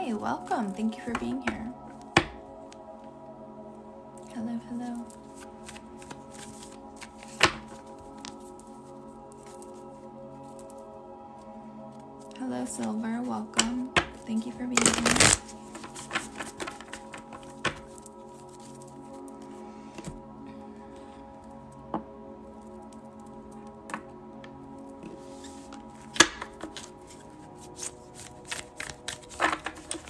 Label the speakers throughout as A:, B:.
A: Hi, welcome. Thank you for being here. Hello, hello. Hello, Silver. Welcome. Thank you for being here.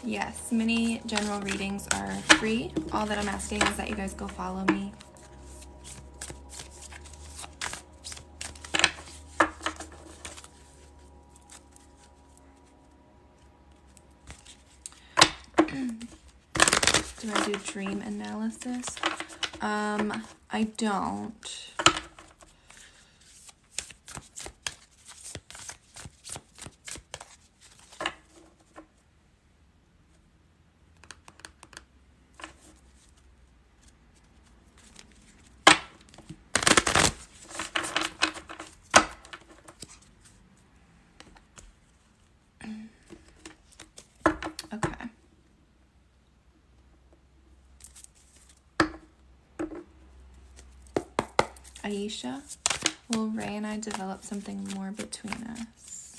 A: Yes, mini general readings are free. All that I'm asking is that you guys go follow me. Do I do dream analysis? I don't. Okay. Aisha, will Ray and I develop something more between us?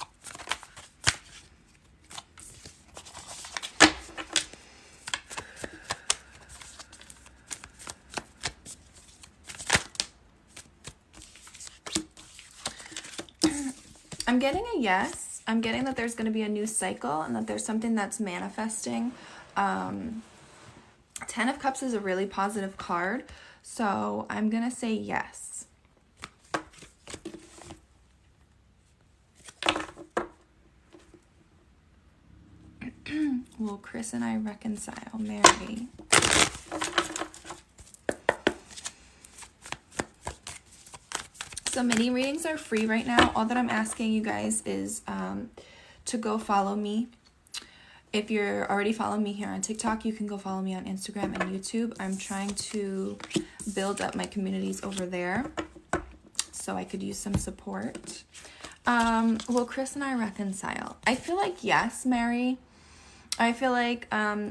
A: I'm getting a yes. I'm getting that there's going to be a new cycle and that there's something that's manifesting. 10 of Cups is a really positive card, so I'm going to say yes. Will Chris and I reconcile? Mary. So mini readings are free right now. All that I'm asking you guys is to go follow me. If you're already following me here on TikTok, you can go follow me on Instagram and YouTube. I'm trying to build up my communities over there, so I could use some support. Will Chris and I reconcile? I feel like yes, Mary. I feel like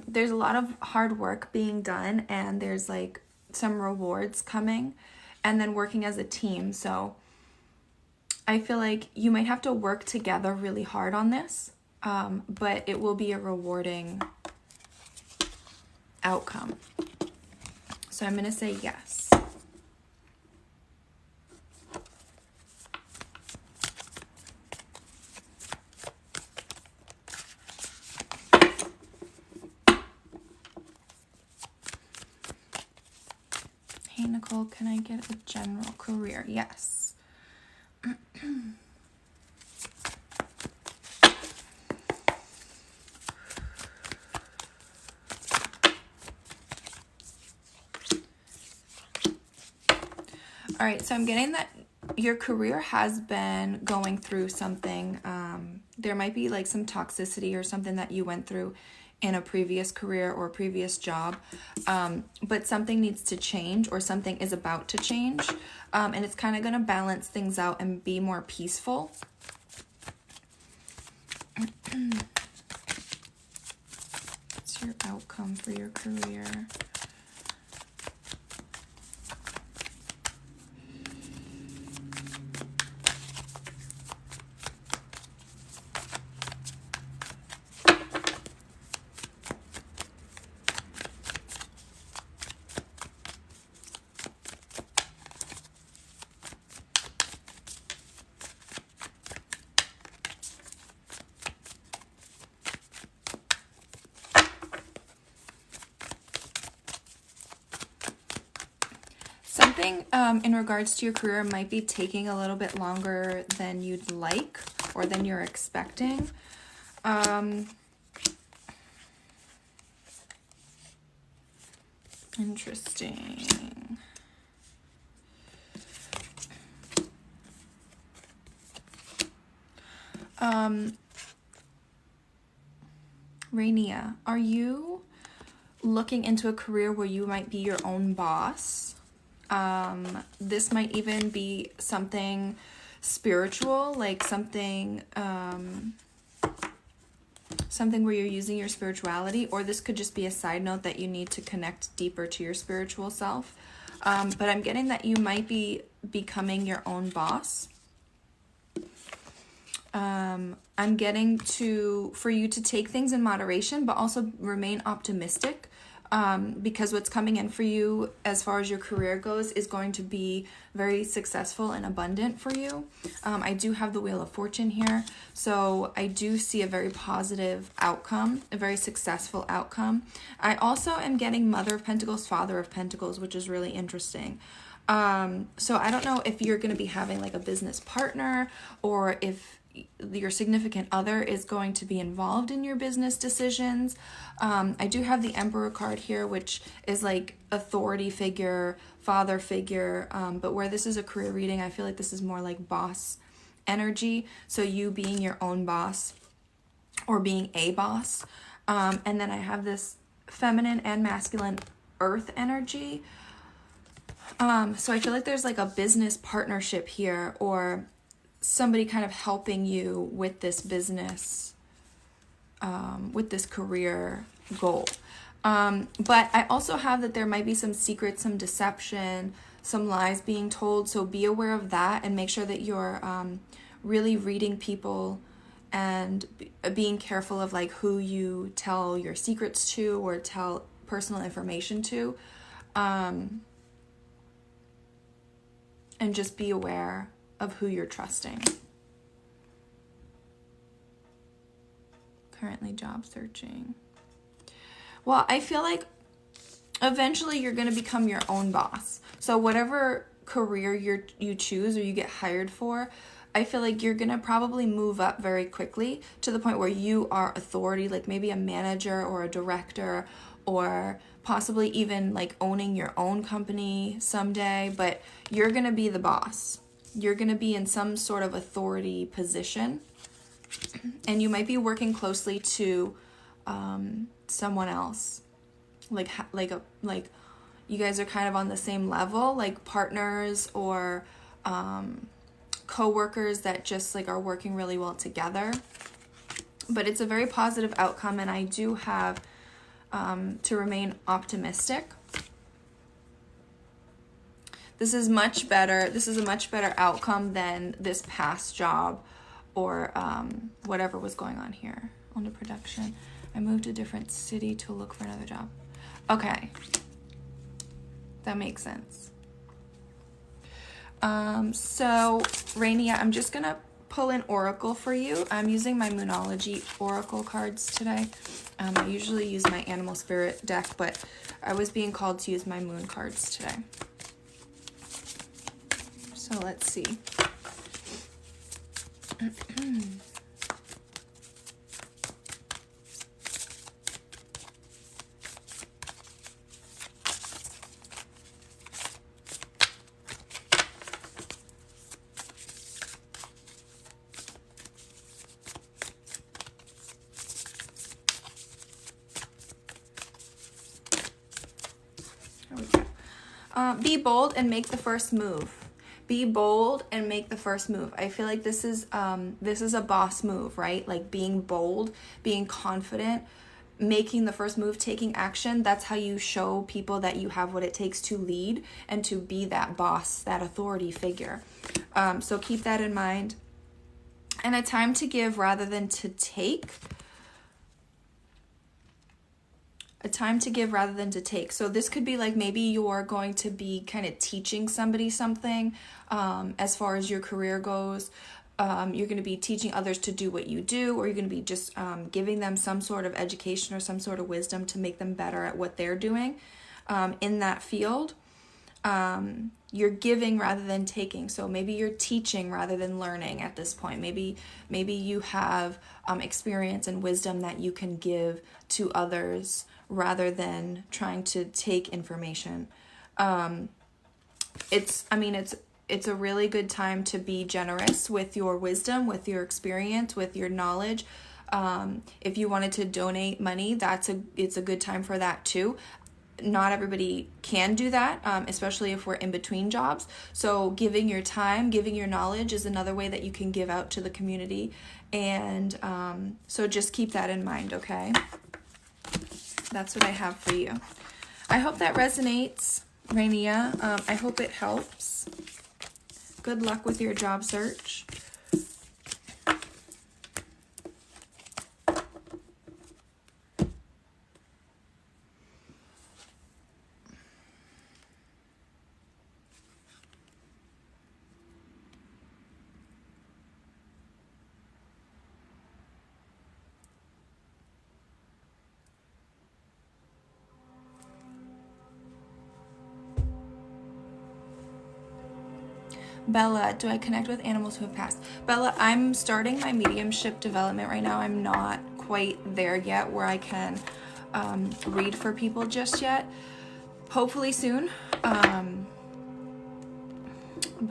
A: there's a lot of hard work being done, and there's like some rewards coming, and then working as a team. So I feel like you might have to work together really hard on this, but it will be a rewarding outcome. So I'm going to say yes. Hey, Nicole, can I get a general career? Yes. All right, so I'm getting that your career has been going through something. There might be like some toxicity or something that you went through in a previous career or previous job, but something needs to change, or something is about to change, and it's kind of going to balance things out and be more peaceful. What's your outcome for your career? Something in regards to your career might be taking a little bit longer than you'd like or than you're expecting. Interesting. Rainia, are you looking into a career where you might be your own boss? This might even be something spiritual, like something something where you're using your spirituality, or this could just be a side note that you need to connect deeper to your spiritual self. But I'm getting that you might be becoming your own boss. I'm getting for you to take things in moderation, but also remain optimistic, because what's coming in for you as far as your career goes is going to be very successful and abundant for you. I do have the Wheel of Fortune here, so I do see a very positive outcome, a very successful outcome. I also am getting Mother of Pentacles, Father of Pentacles, which is really interesting. So I don't know if you're going to be having like a business partner, or if your significant other is going to be involved in your business decisions. I do have the Emperor card here, which is like authority figure, father figure, but where this is a career reading, I feel like this is more like boss energy. So you being your own boss or being a boss. And then I have this feminine and masculine earth energy. So I feel like there's like a business partnership here, or somebody kind of helping you with this business, with this career goal. But I also have that there might be some secrets, some deception, some lies being told. So be aware of that and make sure that you're really reading people and being careful of like who you tell your secrets to or tell personal information to. And just be aware of who you're trusting. Currently job searching. Well, I feel like eventually you're going to become your own boss. So whatever career you choose or you get hired for, I feel like you're going to probably move up very quickly to the point where you are authority, like maybe a manager or a director, or possibly even like owning your own company someday, but you're going to be the boss. You're going to be in some sort of authority position, and you might be working closely to someone else, like you guys are kind of on the same level, like partners or co-workers that just like are working really well together. But it's a very positive outcome, and I do have to remain optimistic. This is much better. This is a much better outcome than this past job or whatever was going on here. On to production. I moved to a different city to look for another job. Okay. That makes sense. So, Rainia, I'm just going to pull an oracle for you. I'm using my Moonology oracle cards today. I usually use my Animal Spirit deck, but I was being called to use my moon cards today. So let's see. There we go. Be bold and make the first move. Be bold and make the first move. I feel like this is a boss move, right? Like being bold, being confident, making the first move, taking action. That's how you show people that you have what it takes to lead and to be that boss, that authority figure. So keep that in mind. And a time to give rather than to take. A time to give rather than to take. So this could be like maybe you're going to be kind of teaching somebody something as far as your career goes. You're going to be teaching others to do what you do, or you're going to be just giving them some sort of education or some sort of wisdom to make them better at what they're doing in that field. You're giving rather than taking. So maybe you're teaching rather than learning at this point. Maybe you have experience and wisdom that you can give to others rather than trying to take information. It's a really good time to be generous with your wisdom, with your experience, with your knowledge. If you wanted to donate money, it's a good time for that too. not everybody can do that, especially if we're in between jobs. So giving your time, giving your knowledge is another way that you can give out to the community. And so just keep that in mind, okay? That's what I have for you. I hope that resonates, Rainier. I hope it helps. Good luck with your job search. Bella, do I connect with animals who have passed? Bella, I'm starting my mediumship development right now. I'm not quite there yet where I can read for people just yet. Hopefully soon. But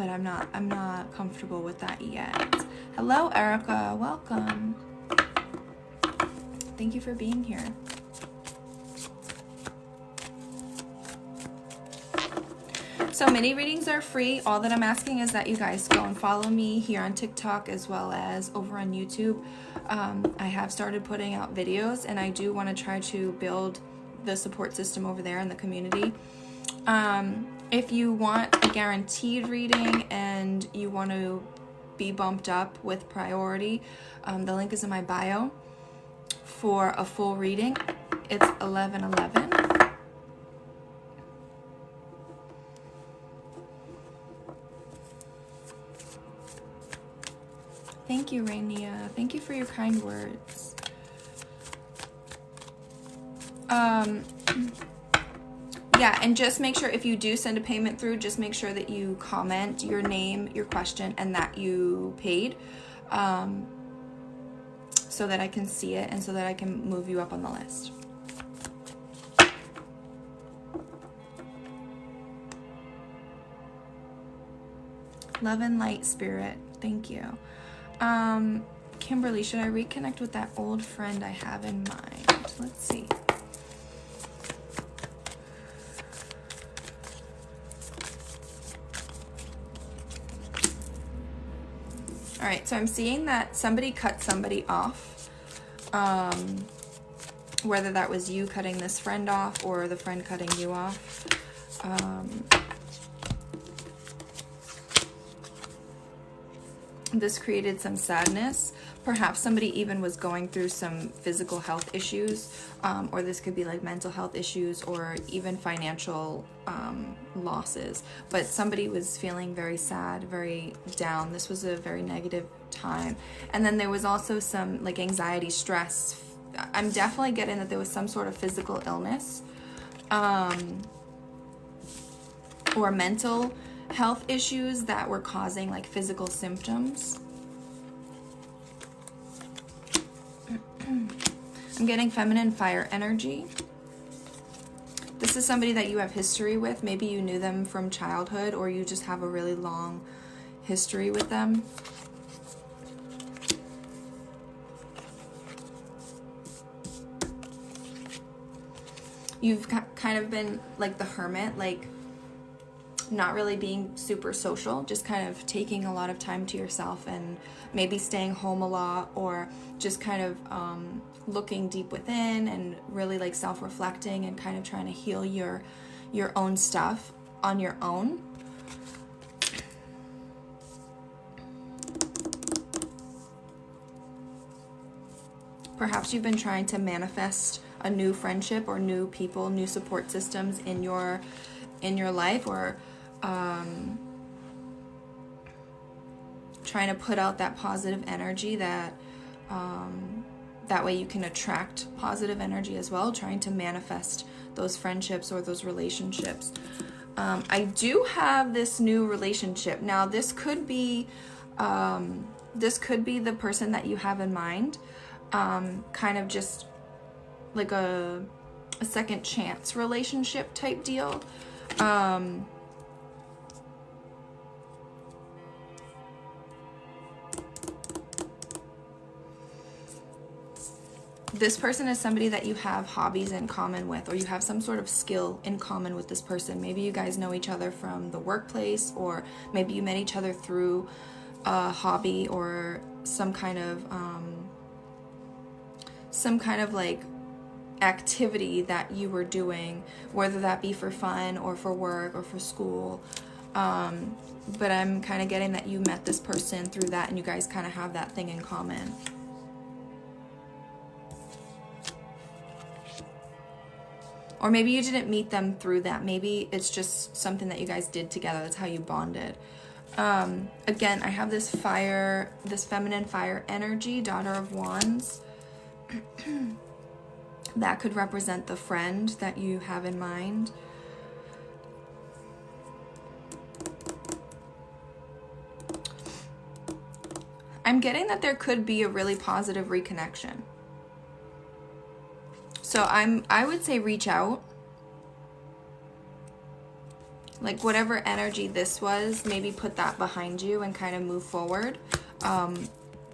A: I'm not comfortable with that yet. Hello, Erica. Welcome. Thank you for being here. So mini readings are free. All that I'm asking is that you guys go and follow me here on TikTok as well as over on YouTube. I have started putting out videos, and I do want to try to build the support system over there in the community. If you want a guaranteed reading and you want to be bumped up with priority, the link is in my bio for a full reading. It's 1111. Thank you, Rainia. Thank you for your kind words. Yeah, and just make sure if you do send a payment through, just make sure that you comment your name, your question, and that you paid, so that I can see it and so that I can move you up on the list. Love and light, spirit. Thank you. Kimberly, should I reconnect with that old friend I have in mind? Let's see. All right, so I'm seeing that somebody cut somebody off. Whether that was you cutting this friend off or the friend cutting you off. This created some sadness. Perhaps somebody even was going through some physical health issues, or this could be like mental health issues or even financial losses. But somebody was feeling very sad, very down. This was a very negative time. And then there was also some like anxiety, stress. I'm definitely getting that there was some sort of physical illness or mental health issues that were causing like physical symptoms. I'm getting feminine fire energy. This is somebody that you have history with. Maybe you knew them from childhood, or you just have a really long history with them. You've kind of been like the hermit, like not really being super social, just kind of taking a lot of time to yourself and maybe staying home a lot, or just kind of looking deep within and really like self-reflecting and kind of trying to heal your own stuff on your own. Perhaps you've been trying to manifest a new friendship or new people, new support systems in your life, or trying to put out that positive energy that way you can attract positive energy as well, trying to manifest those friendships or those relationships. I do have this new relationship. Now this could be the person that you have in mind, kind of just like a second chance relationship type deal. this person is somebody that you have hobbies in common with, or you have some sort of skill in common with this person. Maybe you guys know each other from the workplace, or maybe you met each other through a hobby or some kind of like activity that you were doing, whether that be for fun or for work or for school. But I'm kind of getting that you met this person through that, and you guys kind of have that thing in common. Or maybe you didn't meet them through that. Maybe it's just something that you guys did together. That's how you bonded. Again, I have this fire, this feminine fire energy, Daughter of Wands. That could represent the friend that you have in mind. I'm getting that there could be a really positive reconnection. So I would say reach out. Like whatever energy this was, maybe put that behind you and kind of move forward.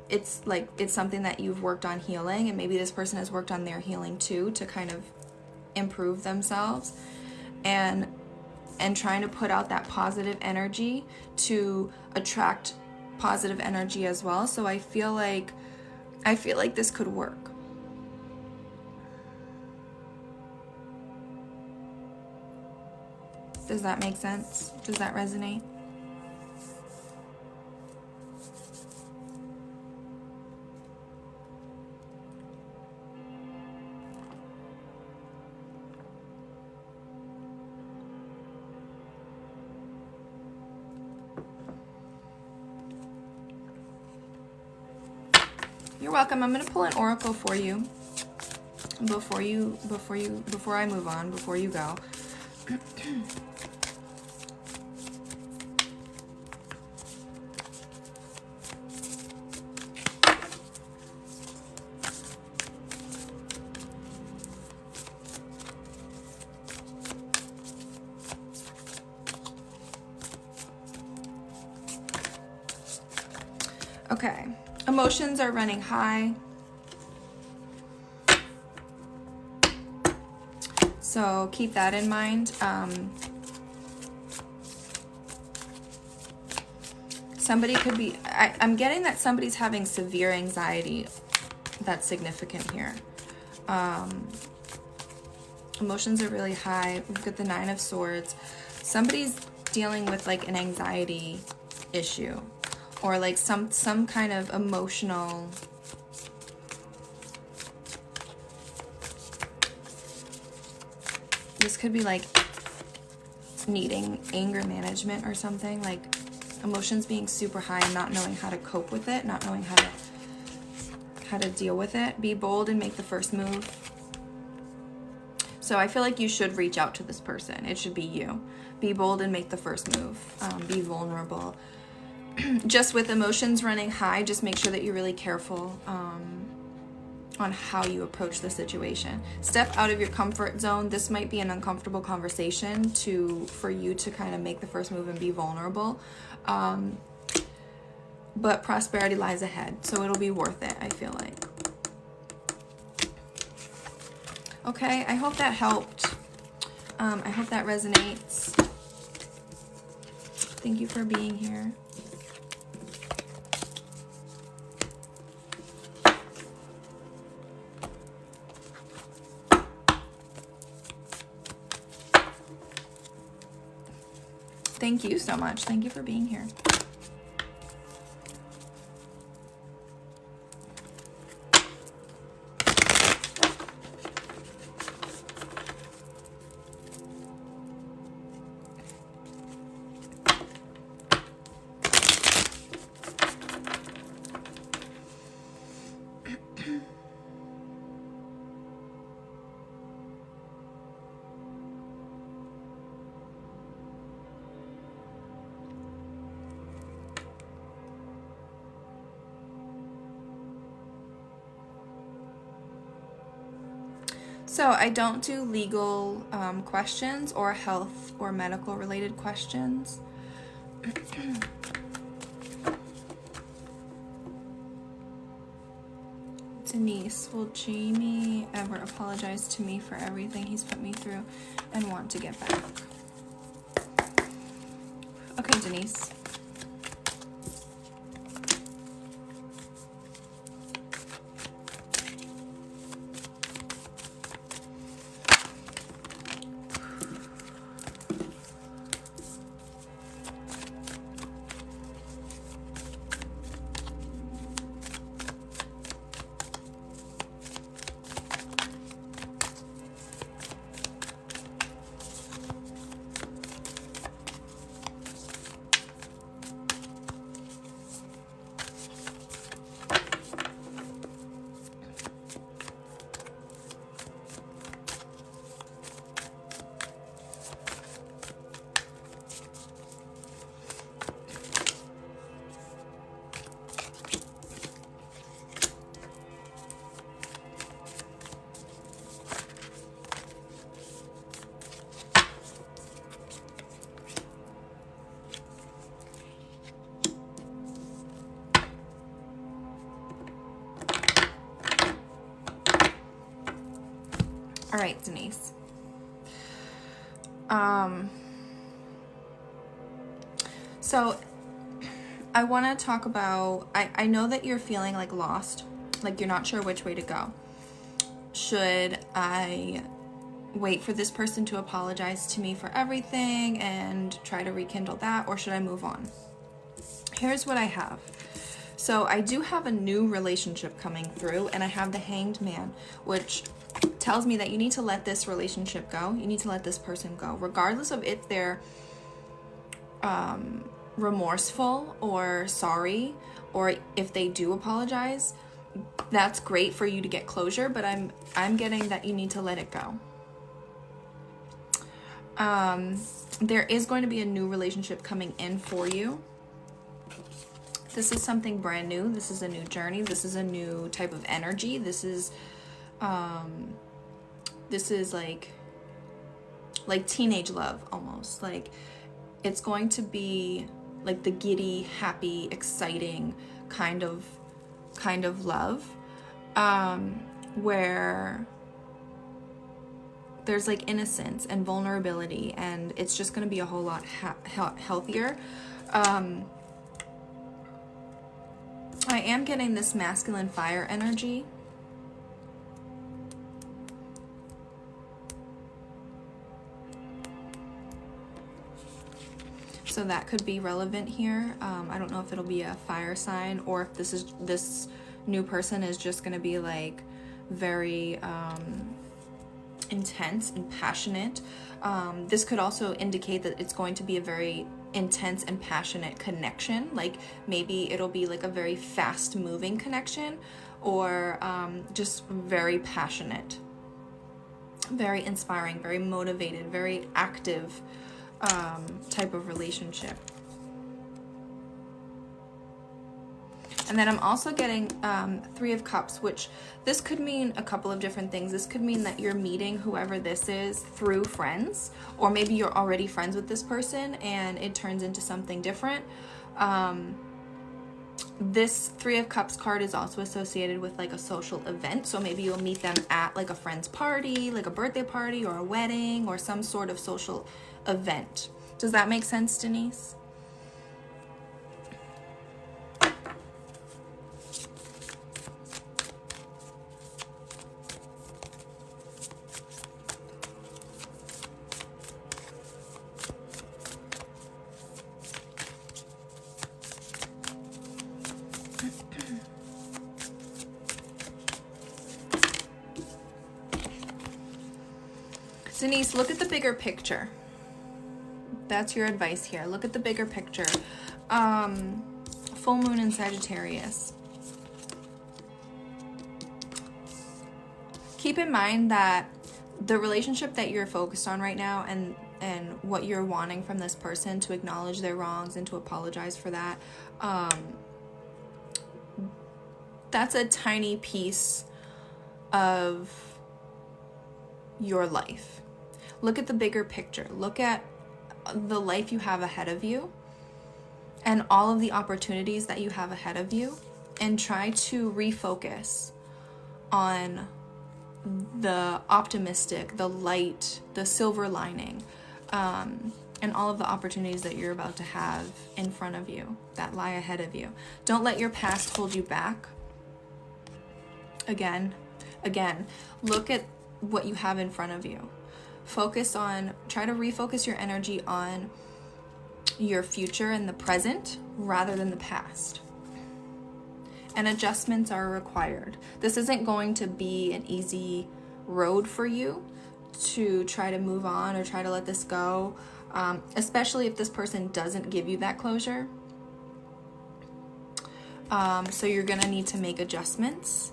A: It's like it's something that you've worked on healing, and maybe this person has worked on their healing too to kind of improve themselves, and trying to put out that positive energy to attract positive energy as well. So I feel like this could work. Does that make sense? Does that resonate? You're welcome. I'm going to pull an oracle for you before I move on, before you go. Okay. Emotions are running high. So keep that in mind. Somebody could be, I'm getting that somebody's having severe anxiety. That's significant here. Emotions are really high. We've got the 9 of Swords. Somebody's dealing with like an anxiety issue, or like some kind of emotional this could be like needing anger management or something, like emotions being super high and not knowing how to cope with it, not knowing how to deal with it. Be bold and make the first move. So I feel like you should reach out to this person. It should be you. Be bold and make the first move. Be vulnerable. Just with emotions running high, just make sure that you're really careful on how you approach the situation. Step out of your comfort zone. This might be an uncomfortable conversation for you to kind of make the first move and be vulnerable. But prosperity lies ahead, so it'll be worth it, I feel like. Okay, I hope that helped. I hope that resonates. Thank you for being here. Thank you so much. Thank you for being here. So I don't do legal questions or health or medical related questions. Denise, will Jamie ever apologize to me for everything he's put me through and want to get back? Okay, Denise. All right, Denise. So I want to talk about, I know that you're feeling like lost, like you're not sure which way to go. Should I wait for this person to apologize to me for everything and try to rekindle that, or should I move on? Here's what I have. So I do have a new relationship coming through, and I have the Hanged Man, which tells me that you need to let this relationship go. You need to let this person go, regardless of if they're remorseful or sorry, or if they do apologize. That's great for you to get closure, but I'm getting that you need to let it go. There is going to be a new relationship coming in for you. This is something brand new. This is a new journey. This is a new type of energy. This is like teenage love almost. Like it's going to be like the giddy, happy, exciting kind of love, where there's like innocence and vulnerability, and it's just going to be a whole lot healthier. I am getting this masculine fire energy. So that could be relevant here. I don't know if it'll be a fire sign, or if this new person is just going to be like very intense and passionate. This could also indicate that it's going to be a very intense and passionate connection. Like maybe it'll be like a very fast moving connection, or just very passionate, very inspiring, very motivated, very active type of relationship. And then I'm also getting Three of Cups, which this could mean a couple of different things. This could mean that you're meeting whoever this is through friends, or maybe you're already friends with this person and it turns into something different. This Three of Cups card is also associated with like a social event. So maybe you'll meet them at like a friend's party, like a birthday party or a wedding or some sort of social event. Does that make sense, Denise? Denise, look at the bigger picture. That's your advice here. Look at the bigger picture. Full moon in Sagittarius. Keep in mind that the relationship that you're focused on right now, and what you're wanting from this person, to acknowledge their wrongs and to apologize for that, that's a tiny piece of your life. Look at the bigger picture. Look at the life you have ahead of you and all of the opportunities that you have ahead of you, and try to refocus on the optimistic, the light, the silver lining, and all of the opportunities that you're about to have in front of you, that lie ahead of you. Don't let your past hold you back. Again, look at what you have in front of you. Try to refocus your energy on your future and the present rather than the past. And adjustments are required. This isn't going to be an easy road for you to try to move on or try to let this go, especially if this person doesn't give you that closure. So you're gonna need to make adjustments.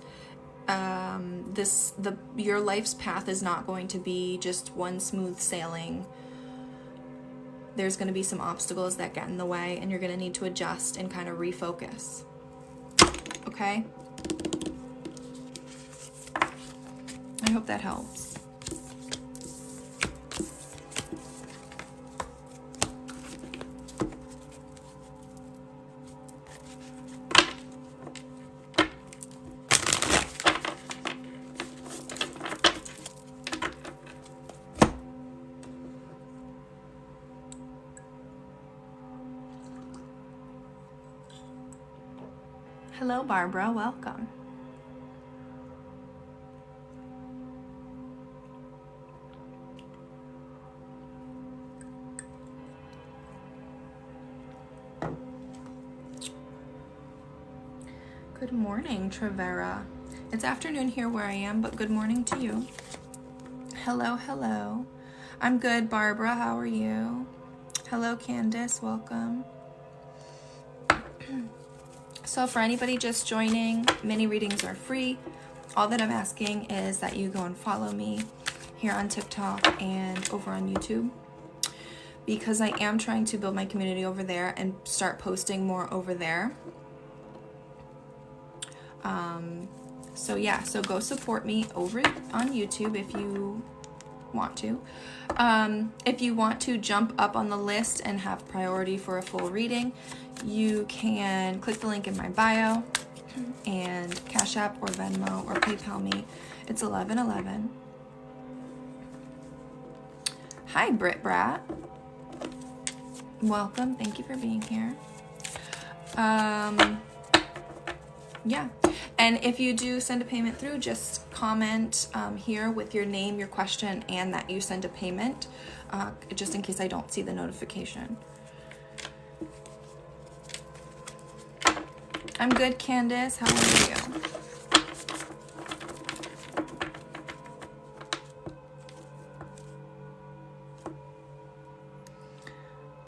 A: Your life's path is not going to be just one smooth sailing. There's going to be some obstacles that get in the way, and you're going to need to adjust and kind of refocus. Okay? I hope that helps. Hello, Barbara. Welcome. Good morning, Trevera. It's afternoon here where I am, but good morning to you. Hello. I'm good, Barbara. How are you? Hello, Candace. Welcome. So for anybody just joining, mini readings are free. All that I'm asking is that you go and follow me here on TikTok and over on YouTube, because I am trying to build my community over there and start posting more over there. So go support me over on YouTube if you want to. If you want to jump up on the list and have priority for a full reading, you can click the link in my bio and Cash App or Venmo or PayPal me. It's 1111. Hi, Britt Brat. Welcome. Thank you for being here. Yeah. And if you do send a payment through, just comment here with your name, your question, and that you send a payment, just in case I don't see the notification. I'm good, Candace. How are you?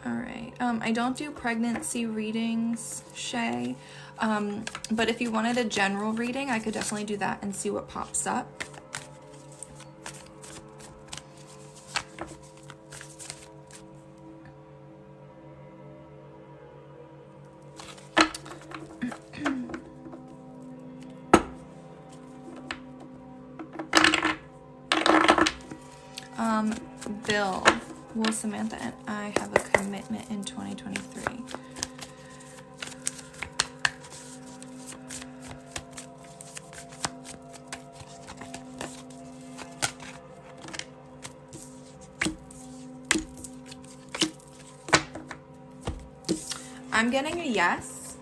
A: All right. I don't do pregnancy readings, Shay. But if you wanted a general reading, I could definitely do that and see what pops up. Bill, will Samantha and I have a commitment in 2023? I'm getting a yes.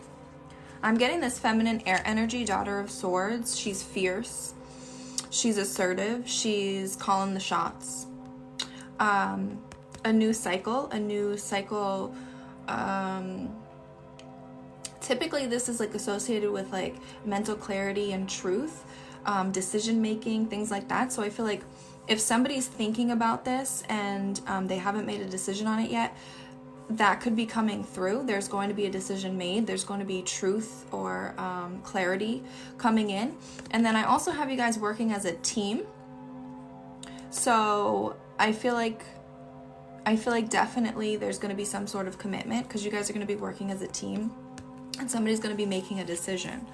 A: I'm getting this feminine air energy, Daughter of Swords. She's fierce. She's assertive. She's calling the shots. A new cycle. Typically this is like associated with like mental clarity and truth, decision making, things like that. So I feel like if somebody's thinking about this and they haven't made a decision on it yet, that could be coming through. There's going to be a decision made. There's going to be truth or clarity coming in. And then I also have you guys working as a team. So I feel like definitely there's going to be some sort of commitment, because you guys are going to be working as a team and somebody's going to be making a decision.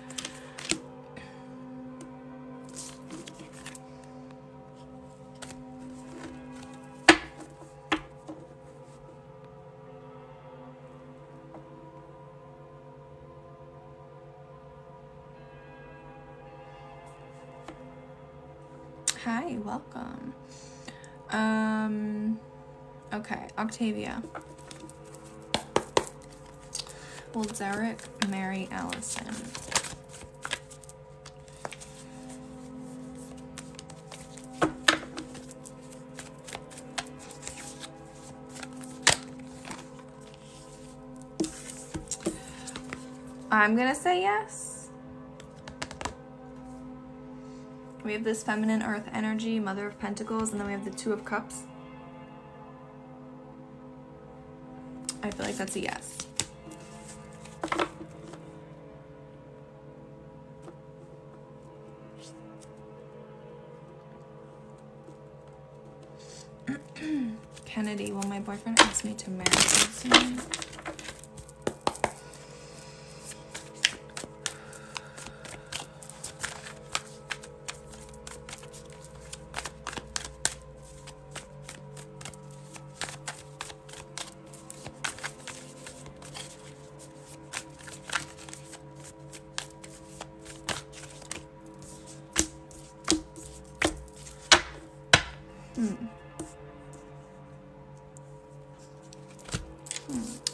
A: Hi, welcome. Okay, Octavia. Well, Derek, Mary, Allison. I'm gonna say yes. We have this feminine earth energy, Mother of Pentacles, and then we have the Two of Cups. I feel like that's a yes. Kennedy, will my boyfriend ask me to marry him soon?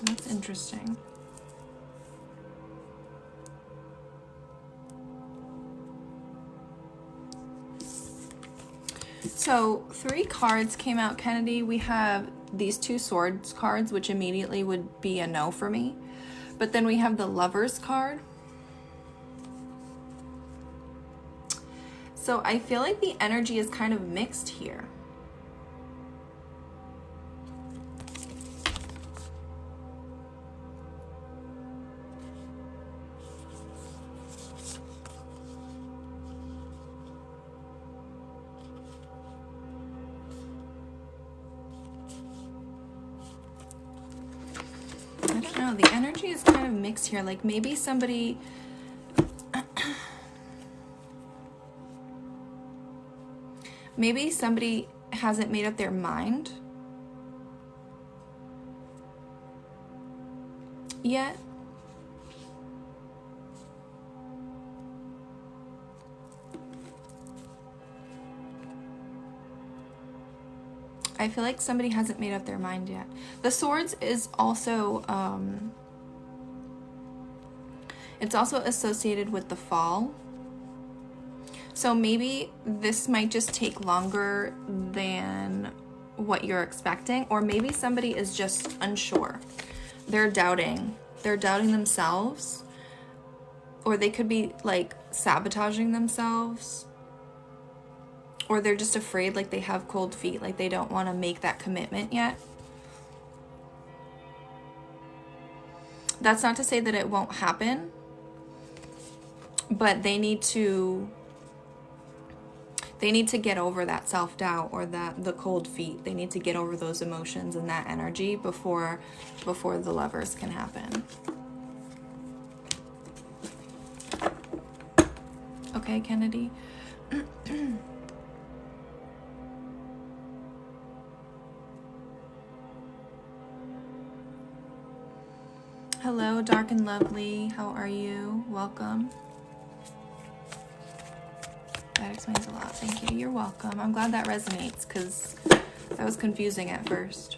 A: That's interesting. So 3 cards came out, Kennedy. We have these 2 swords cards, which immediately would be a no for me. But then we have the Lovers card. So I feel like the energy is kind of mixed here. I don't know, the energy is kind of mixed here. Like maybe somebody hasn't made up their mind yet. I feel like somebody hasn't made up their mind yet. The Swords is also, it's also associated with the Fall. So maybe this might just take longer than what you're expecting, or maybe somebody is just unsure. They're doubting themselves, or they could be like sabotaging themselves, or they're just afraid, like they have cold feet, like they don't want to make that commitment yet. That's not to say that it won't happen, but they need to get over that self-doubt or the cold feet. They need to get over those emotions and that energy before the Lovers can happen. Okay, Kennedy. Hello, Dark and Lovely. How are you? Welcome. That explains a lot. Thank you. You're welcome. I'm glad that resonates because that was confusing at first.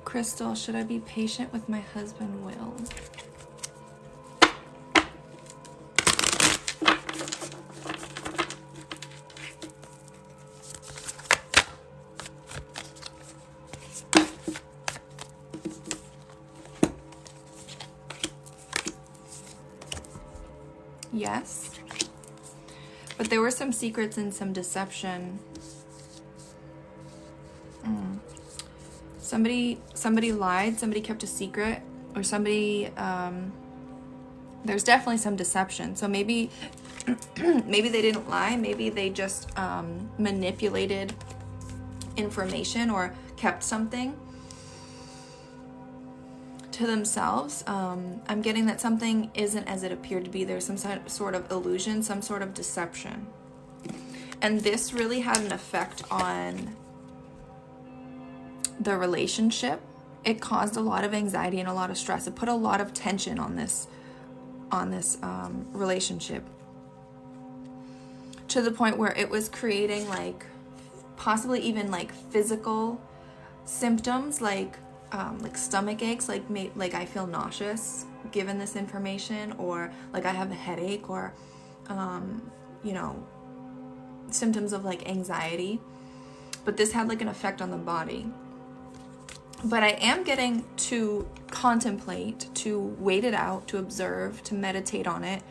A: Crystal, should I be patient with my husband, Will? Yes, but there were some secrets and some deception. Somebody lied, somebody kept a secret, or somebody, there's definitely some deception. So maybe maybe they didn't lie, maybe they just manipulated information or kept something to themselves. I'm getting that something isn't as it appeared to be. There's some sort of illusion, some sort of deception. And this really had an effect on the relationship. it caused a lot of anxiety and a lot of stress. It put a lot of tension on this relationship, to the point where it was creating like possibly even like physical symptoms, like stomach aches, like I feel nauseous given this information, or like I have a headache, or you know, symptoms of like anxiety. But this had like an effect on the body. But I am getting to contemplate, to wait it out, to observe, to meditate on it,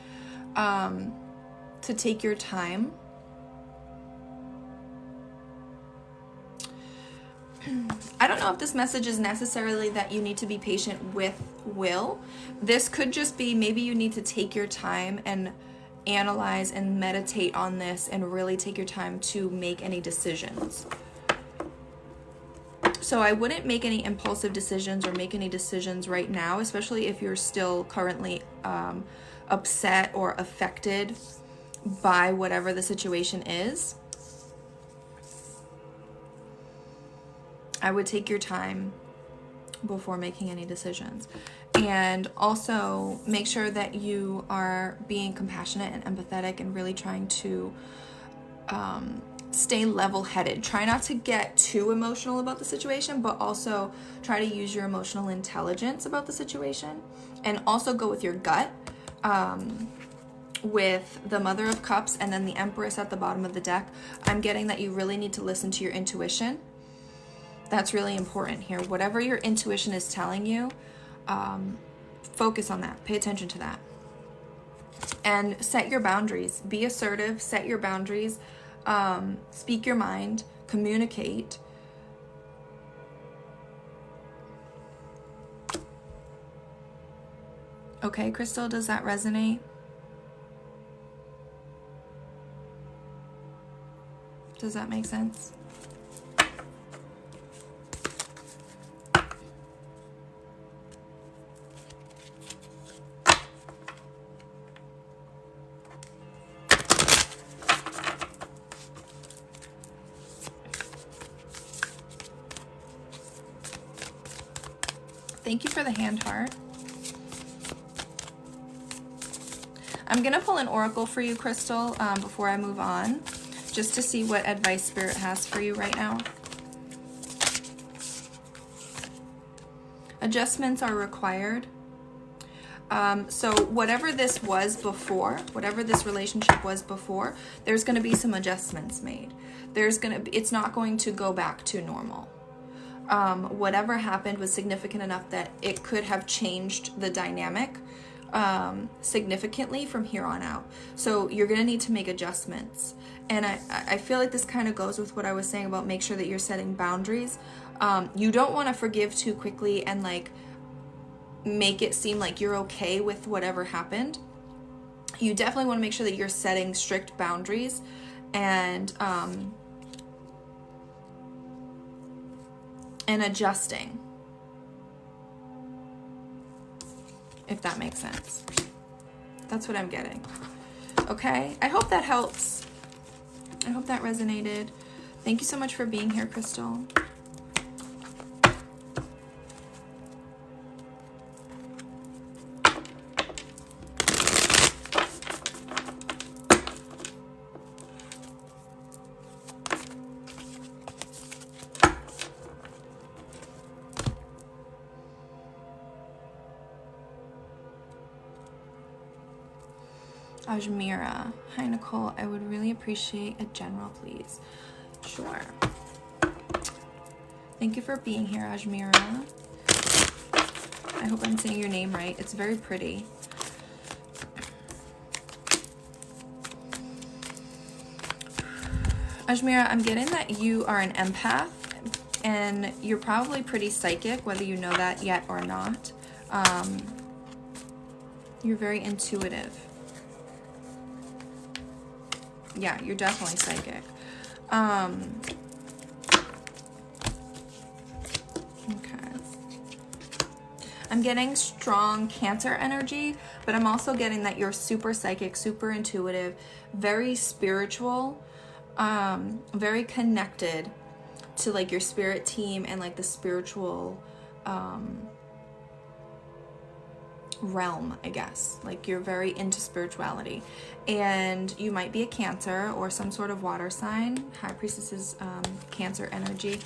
A: to take your time. I don't know if this message is necessarily that you need to be patient with Will. This could just be maybe you need to take your time and analyze and meditate on this and really take your time to make any decisions. So I wouldn't make any impulsive decisions or make any decisions right now, especially if you're still currently upset or affected by whatever the situation is. I would take your time before making any decisions. And also make sure that you are being compassionate and empathetic and really trying to stay level-headed. Try not to get too emotional about the situation, but also try to use your emotional intelligence about the situation. And also go with your gut. With the Mother of Cups and then the Empress at the bottom of the deck, I'm getting that you really need to listen to your intuition. That's really important here. Whatever your intuition is telling you, focus on that. Pay attention to that. And set your boundaries. Be assertive. Set your boundaries. Speak your mind. Communicate. Okay, Crystal, does that resonate? Does that make sense? Thank you for the hand heart. I'm going to pull an oracle for you, Crystal, before I move on, just to see what advice Spirit has for you right now. Adjustments are required. So whatever this was before, whatever this relationship was before, there's going to be some adjustments made. It's not going to go back to normal. Whatever happened was significant enough that it could have changed the dynamic significantly from here on out. So you're going to need to make adjustments. And I feel like this kind of goes with what I was saying about make sure that you're setting boundaries. You don't want to forgive too quickly and like make it seem like you're okay with whatever happened. You definitely want to make sure that you're setting strict boundaries and adjusting, if that makes sense. That's what I'm getting. Okay, I hope that helps. I hope that resonated. Thank you so much for being here, Crystal. Ajmira. Hi, Nicole. I would really appreciate a general, please. Sure. Thank you for being here, Ajmira. I hope I'm saying your name right. It's very pretty. Ajmira, I'm getting that you are an empath, and you're probably pretty psychic, whether you know that yet or not. You're very intuitive. Yeah, you're definitely psychic. Okay. I'm getting strong Cancer energy, but I'm also getting that you're super psychic, super intuitive, very spiritual, very connected to like your spirit team and like the spiritual realm, I guess. Like you're very into spirituality, and you might be a Cancer or some sort of water sign. High Priestess is Cancer energy.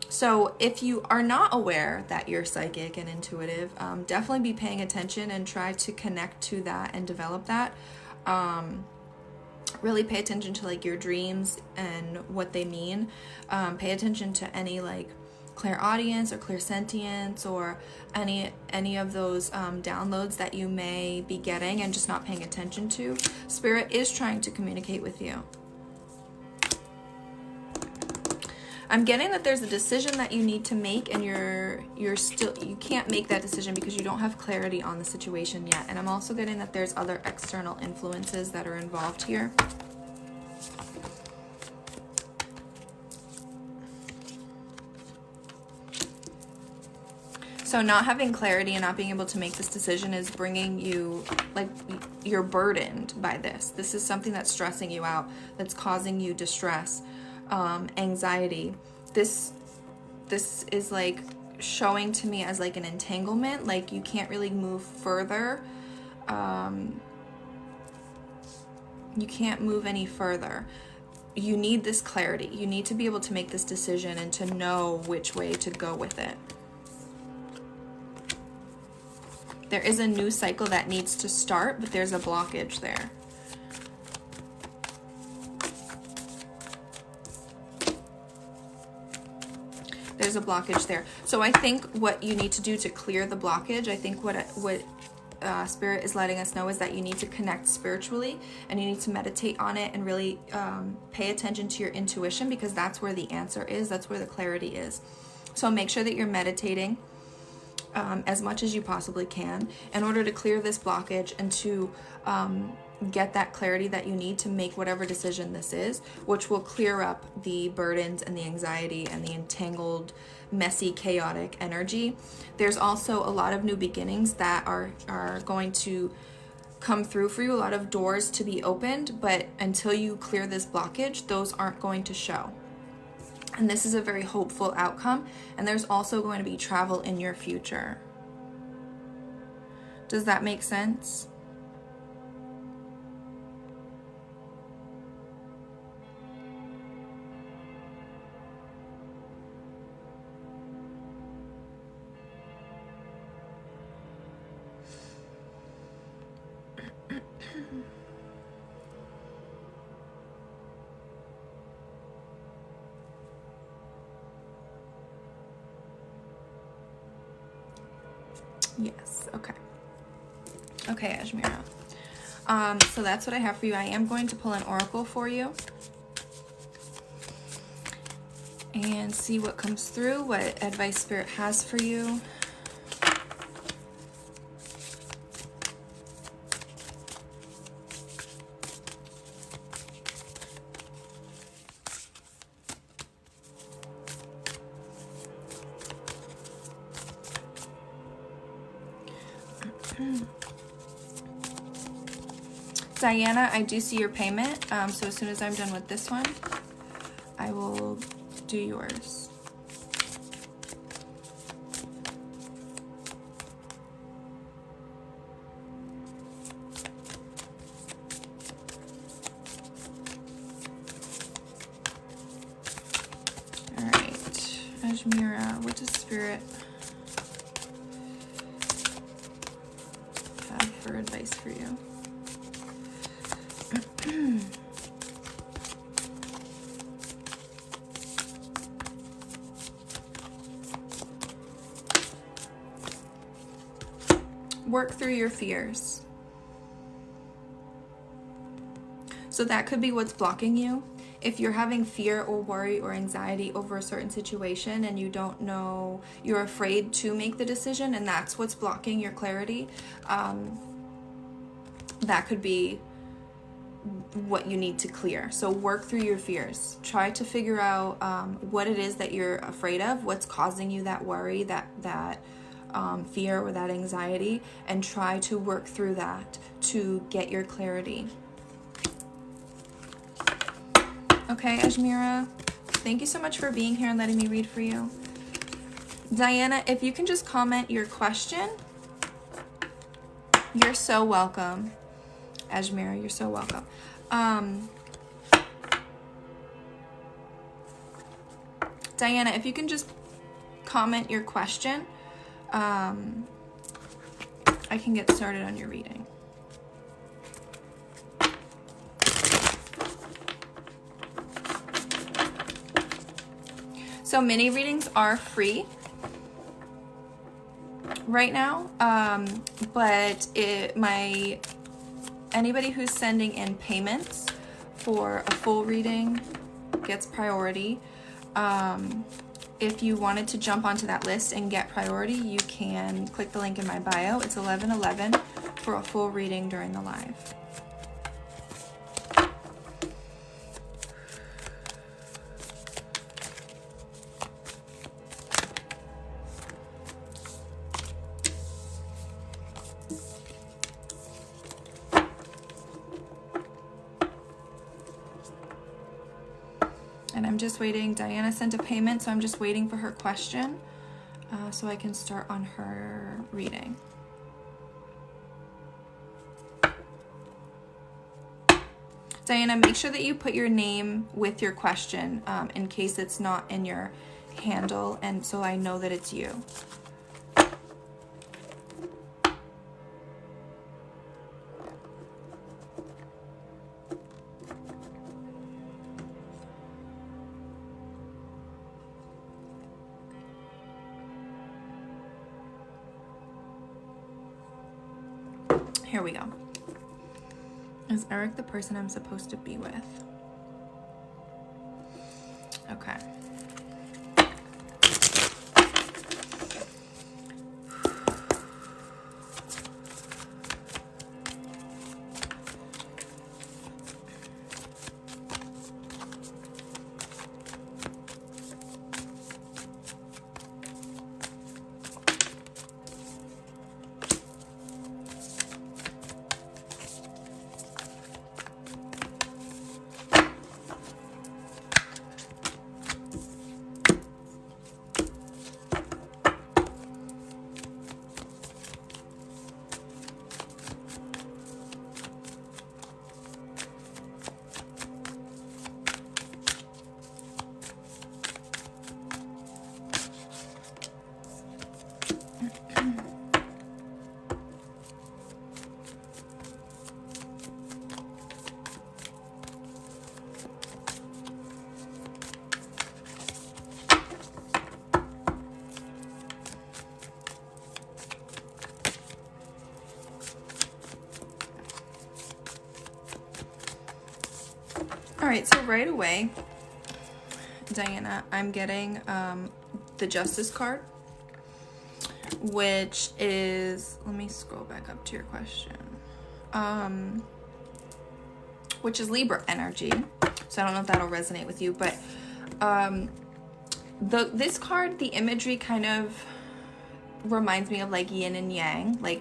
A: So if you are not aware that you're psychic and intuitive, definitely be paying attention and try to connect to that and develop that. Really pay attention to like your dreams and what they mean. Pay attention to any like clairaudience or clairsentience or any of those downloads that you may be getting and just not paying attention to. Spirit is trying to communicate with you. I'm getting that there's a decision that you need to make, and you can't make that decision because you don't have clarity on the situation yet. And I'm also getting that there's other external influences that are involved here. So not having clarity and not being able to make this decision is bringing you, like, you're burdened by this. This is something that's stressing you out, that's causing you distress, anxiety. This is like showing to me as like an entanglement, like you can't really move further. You can't move any further. You need this clarity. You need to be able to make this decision and to know which way to go with it. There is a new cycle that needs to start, but there's a blockage there. There's a blockage there. So I think what you need to do to clear the blockage, I think what Spirit is letting us know is that you need to connect spiritually, and you need to meditate on it and really pay attention to your intuition, because that's where the answer is. That's where the clarity is. So make sure that you're meditating as much as you possibly can in order to clear this blockage and to get that clarity that you need to make whatever decision this is, which will clear up the burdens and the anxiety and the entangled, messy, chaotic energy. There's also a lot of new beginnings that are going to come through for you, a lot of doors to be opened, but until you clear this blockage, those aren't going to show. And this is a very hopeful outcome, and there's also going to be travel in your future. Does that make sense? Yes, okay. Okay, Ajmira. So that's what I have for you. I am going to pull an oracle for you and see what comes through, what advice Spirit has for you. Diana, I do see your payment, so as soon as I'm done with this one, I will do yours. All right, Ajmira, what does Spirit have for advice for you? Work through your fears. So that could be what's blocking you. If you're having fear or worry or anxiety over a certain situation and you don't know, you're afraid to make the decision, and that's what's blocking your clarity, that could be what you need to clear. So work through your fears. Try to figure out what it is that you're afraid of, what's causing you that worry, that fear or that anxiety, and try to work through that to get your clarity. Okay, Ajmira, thank you so much for being here and letting me read for you. Diana, if you can just comment your question. You're so welcome. Ajmira, you're so welcome. Diana, if you can just comment your question, I can get started on your reading. So mini readings are free right now, but anybody who's sending in payments for a full reading gets priority. If you wanted to jump onto that list and get priority, you can click the link in my bio. It's 11:11 for a full reading during the live. And I'm just waiting. Diana sent a payment, so I'm just waiting for her question so I can start on her reading. Diana, make sure that you put your name with your question in case it's not in your handle, and so I know that it's you. Here we go. Is Eric the person I'm supposed to be with? Okay. All right, so right away, Diana, I'm getting the Justice card, which is, let me scroll back up to your question, which is Libra energy. So I don't know if that'll resonate with you, but this card, the imagery kind of reminds me of like yin and yang. Like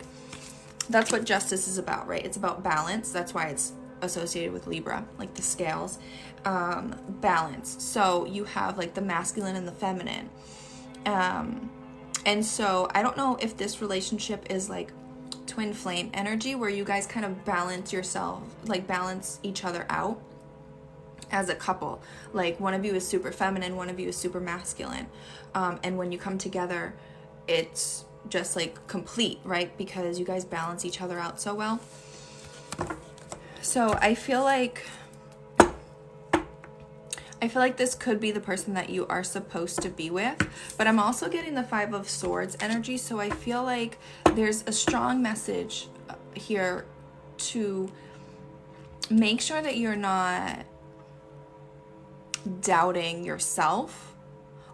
A: that's what justice is about, right? It's about balance. That's why it's associated with Libra, like the scales, balance. So you have like the masculine and the feminine. And so I don't know if this relationship is like twin flame energy where you guys kind of balance yourself, like balance each other out as a couple. Like one of you is super feminine, one of you is super masculine. And when you come together, it's just like complete, right? Because you guys balance each other out so well. So I feel like this could be the person that you are supposed to be with, but I'm also getting the 5 of Swords energy. So I feel like there's a strong message here to make sure that you're not doubting yourself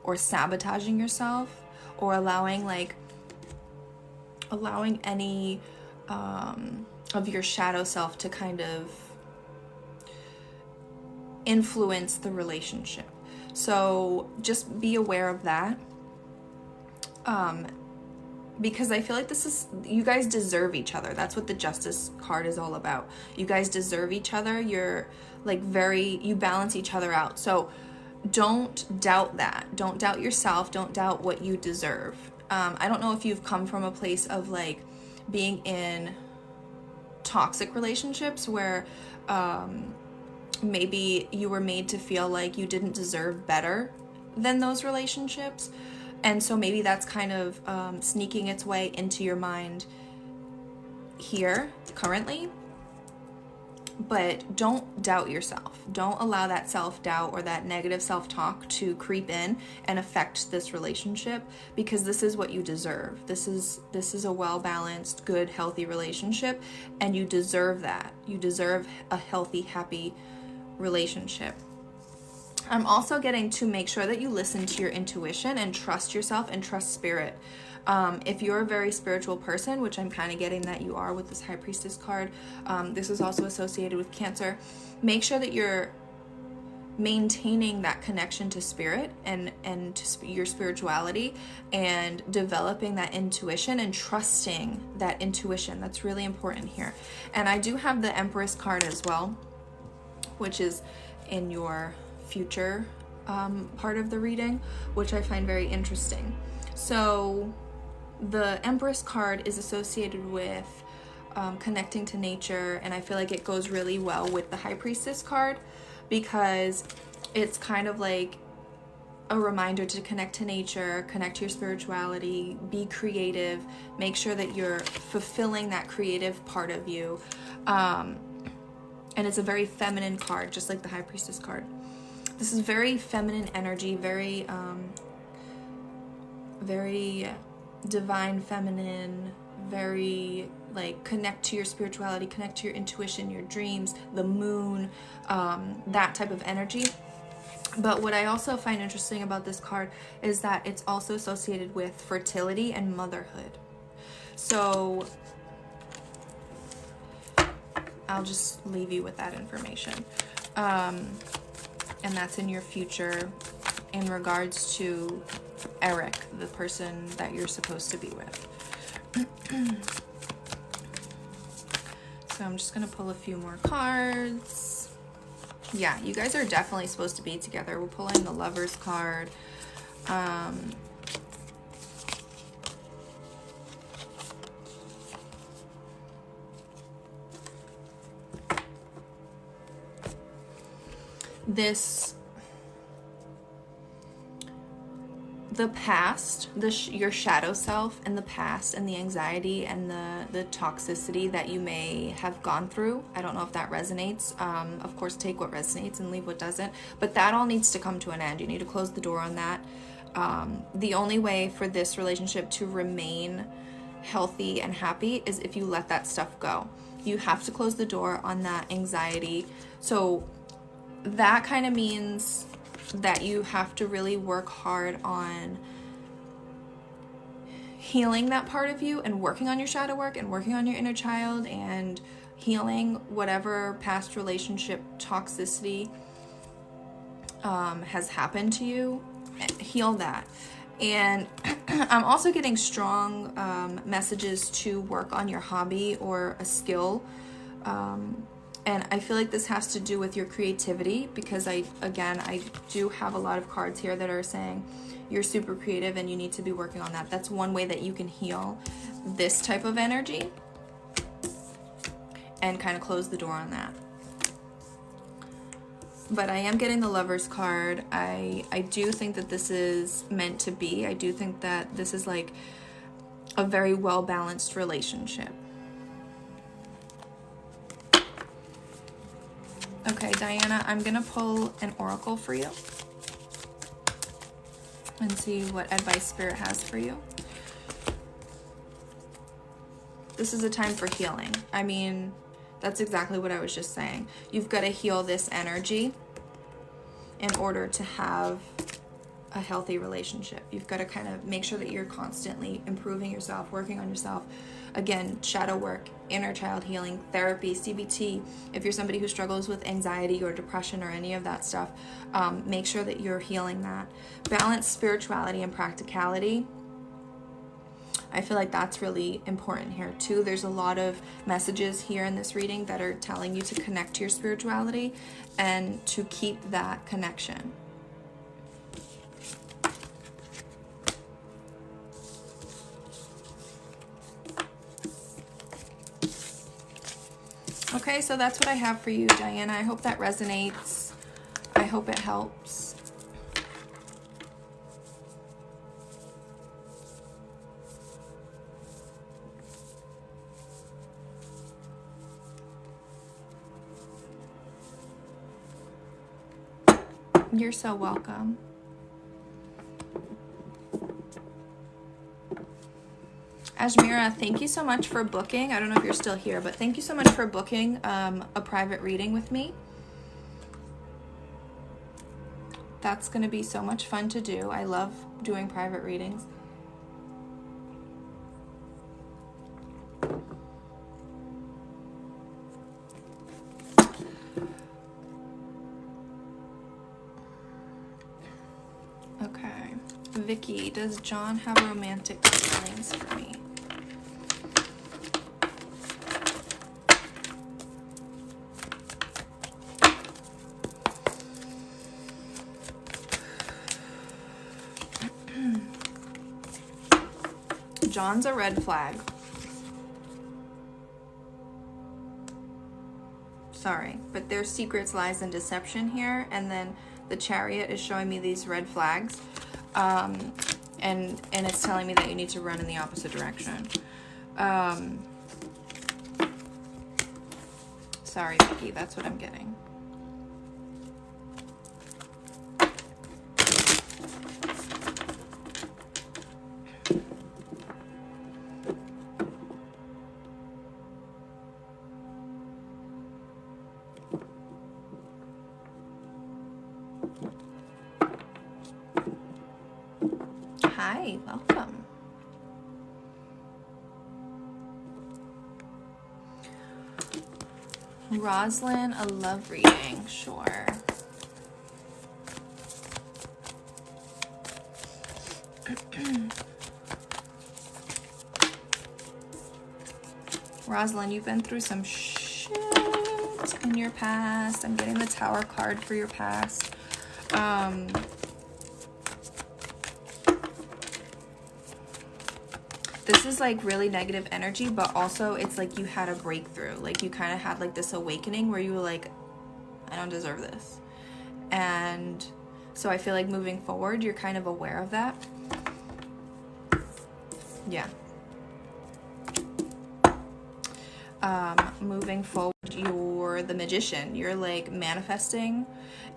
A: or sabotaging yourself or allowing any of your shadow self to kind of influence the relationship. So just be aware of that, because I feel like you guys deserve each other. That's what the Justice card is all about. You guys deserve each other. You're like you balance each other out. So don't doubt that. Don't doubt yourself. Don't doubt what you deserve. I don't know if you've come from a place of like being in toxic relationships where maybe you were made to feel like you didn't deserve better than those relationships. And so maybe that's kind of sneaking its way into your mind here currently. But don't doubt yourself. Don't allow that self-doubt or that negative self-talk to creep in and affect this relationship, because this is what you deserve. This is a well-balanced, good, healthy relationship, and you deserve that. You deserve a healthy, happy relationship. I'm also getting to make sure that you listen to your intuition and trust yourself and trust spirit. If you're a very spiritual person, which I'm kind of getting that you are with this High Priestess card, this is also associated with Cancer, make sure that you're maintaining that connection to spirit and to your spirituality, and developing that intuition and trusting that intuition. That's really important here. And I do have the Empress card as well, which is in your future part of the reading, which I find very interesting. So the Empress card is associated with connecting to nature, and I feel like it goes really well with the High Priestess card, because it's kind of like a reminder to connect to nature, connect to your spirituality, be creative, make sure that you're fulfilling that creative part of you. And it's a very feminine card, just like the High Priestess card. This is very feminine energy, very divine feminine, very like connect to your spirituality, connect to your intuition, your dreams, the moon, that type of energy. But what I also find interesting about this card is that it's also associated with fertility and motherhood. So I'll just leave you with that information. And that's in your future in regards to Eric, the person that you're supposed to be with. So I'm just going to pull a few more cards. Yeah, you guys are definitely supposed to be together. We're pulling the Lovers card. The past, your shadow self and the past, and the anxiety and the toxicity that you may have gone through. I don't know if that resonates. Of course, take what resonates and leave what doesn't. But that all needs to come to an end. You need to close the door on that. The only way for this relationship to remain healthy and happy is if you let that stuff go. You have to close the door on that anxiety. So that kind of means that you have to really work hard on healing that part of you and working on your shadow work and working on your inner child and healing whatever past relationship toxicity has happened to you. Heal that. And I'm also getting strong messages to work on your hobby or a skill. And I feel like this has to do with your creativity, because I do have a lot of cards here that are saying you're super creative and you need to be working on that. That's one way that you can heal this type of energy and kind of close the door on that. But I am getting the Lovers card. I do think that this is meant to be. I do think that this is like a very well-balanced relationship. Okay, Diana, I'm going to pull an oracle for you and see what advice Spirit has for you. This is a time for healing. I mean, that's exactly what I was just saying. You've got to heal this energy in order to have a healthy relationship. You've got to kind of make sure that you're constantly improving yourself, working on yourself. Again, shadow work, inner child healing, therapy, CBT. If you're somebody who struggles with anxiety or depression or any of that stuff, make sure that you're healing that. Balance spirituality and practicality. I feel like that's really important here too. There's a lot of messages here in this reading that are telling you to connect to your spirituality and to keep that connection. Okay, so that's what I have for you, Diana. I hope that resonates. I hope it helps. You're so welcome. Ajmira, thank you so much for booking. I don't know if you're still here, but thank you so much for booking a private reading with me. That's going to be so much fun to do. I love doing private readings. Okay. Vicky, does John have romantic feelings for me? John's a red flag. Sorry, but there's secrets, lies, and deception here, and then the Chariot is showing me these red flags, and it's telling me that you need to run in the opposite direction. Sorry, Vicky, that's what I'm getting. Hi, welcome. Roslyn, a love reading, sure. Roslyn, you've been through some shit in your past. I'm getting the Tower card for your past. This is like really negative energy, but also it's like you had a breakthrough. Like you kind of had like this awakening where you were like, I don't deserve this. And so I feel like moving forward, you're kind of aware of that. Yeah. Moving forward, you're the magician. You're like manifesting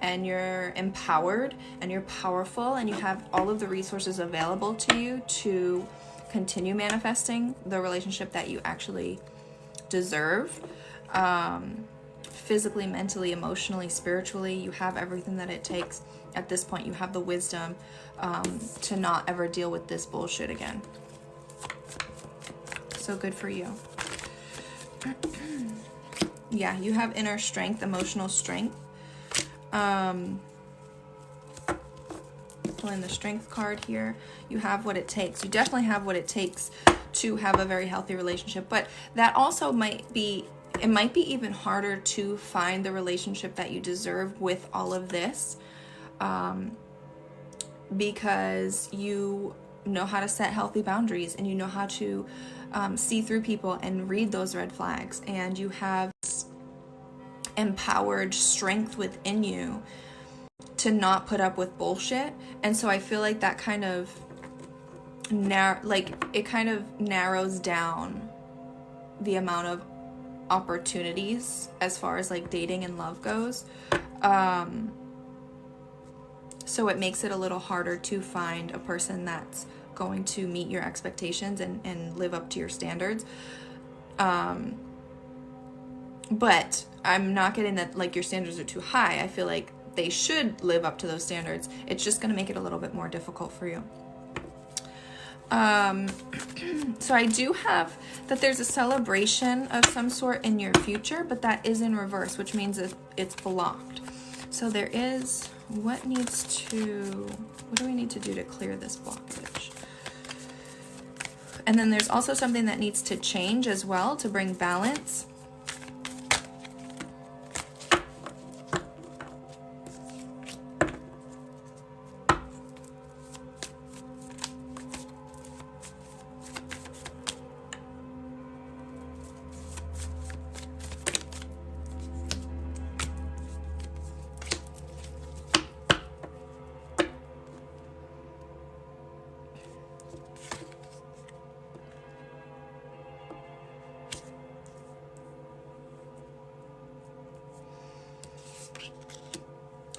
A: and you're empowered and you're powerful and you have all of the resources available to you to continue manifesting the relationship that you actually deserve. Physically, mentally, emotionally, spiritually, you have everything that it takes. At this point, you have the wisdom to not ever deal with this bullshit again. So good for you. Yeah, you have inner strength, emotional strength. Pulling the strength card here. You have what it takes. You definitely have what it takes to have a very healthy relationship, but that also might be even harder to find the relationship that you deserve with all of this, because you know how to set healthy boundaries and you know how to see through people and read those red flags, and you have empowered strength within you to not put up with bullshit. And so I feel like that kind of narrows down the amount of opportunities as far as like dating and love goes. So it makes it a little harder to find a person that's going to meet your expectations and live up to your standards. But I'm not getting that like your standards are too high. I feel like they should live up to those standards. It's just going to make it a little bit more difficult for you. So I do have that there's a celebration of some sort in your future, but that is in reverse, which means it's blocked. So there is, what do we need to do to clear this blockage? And then there's also something that needs to change as well to bring balance.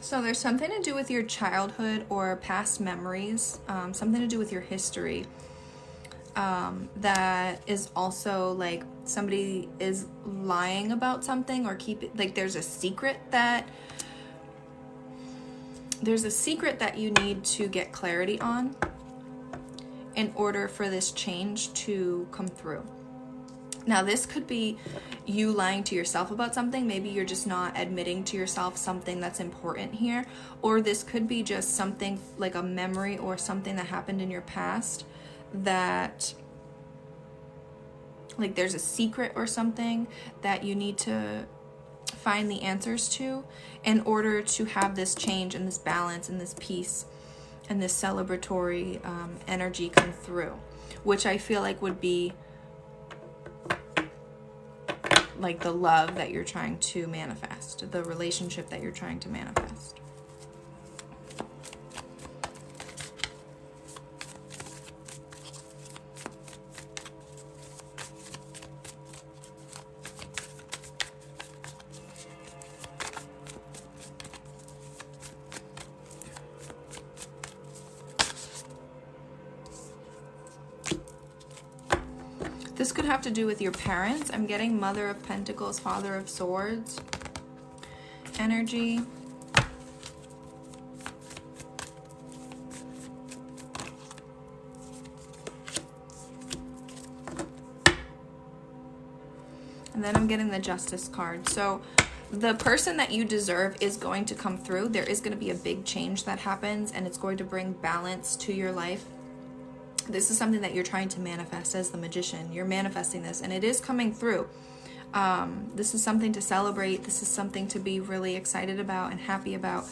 A: So there's something to do with your childhood or past memories, something to do with your history. That is also like somebody is lying about something or like there's a secret that you need to get clarity on in order for this change to come through. Now, this could be you lying to yourself about something. Maybe you're just not admitting to yourself something that's important here. Or this could be just something like a memory or something that happened in your past that, like, there's a secret or something that you need to find the answers to in order to have this change and this balance and this peace and this celebratory energy come through, which I feel like would be like the love that you're trying to manifest, the relationship that you're trying to manifest. This could have to do with your parents. I'm getting Mother of Pentacles, Father of Swords energy. And then I'm getting the Justice card. So the person that you deserve is going to come through. There is going to be a big change that happens, and it's going to bring balance to your life. This is something that you're trying to manifest as the Magician. You're manifesting this, and it is coming through. This is something to celebrate. This is something to be really excited about and happy about.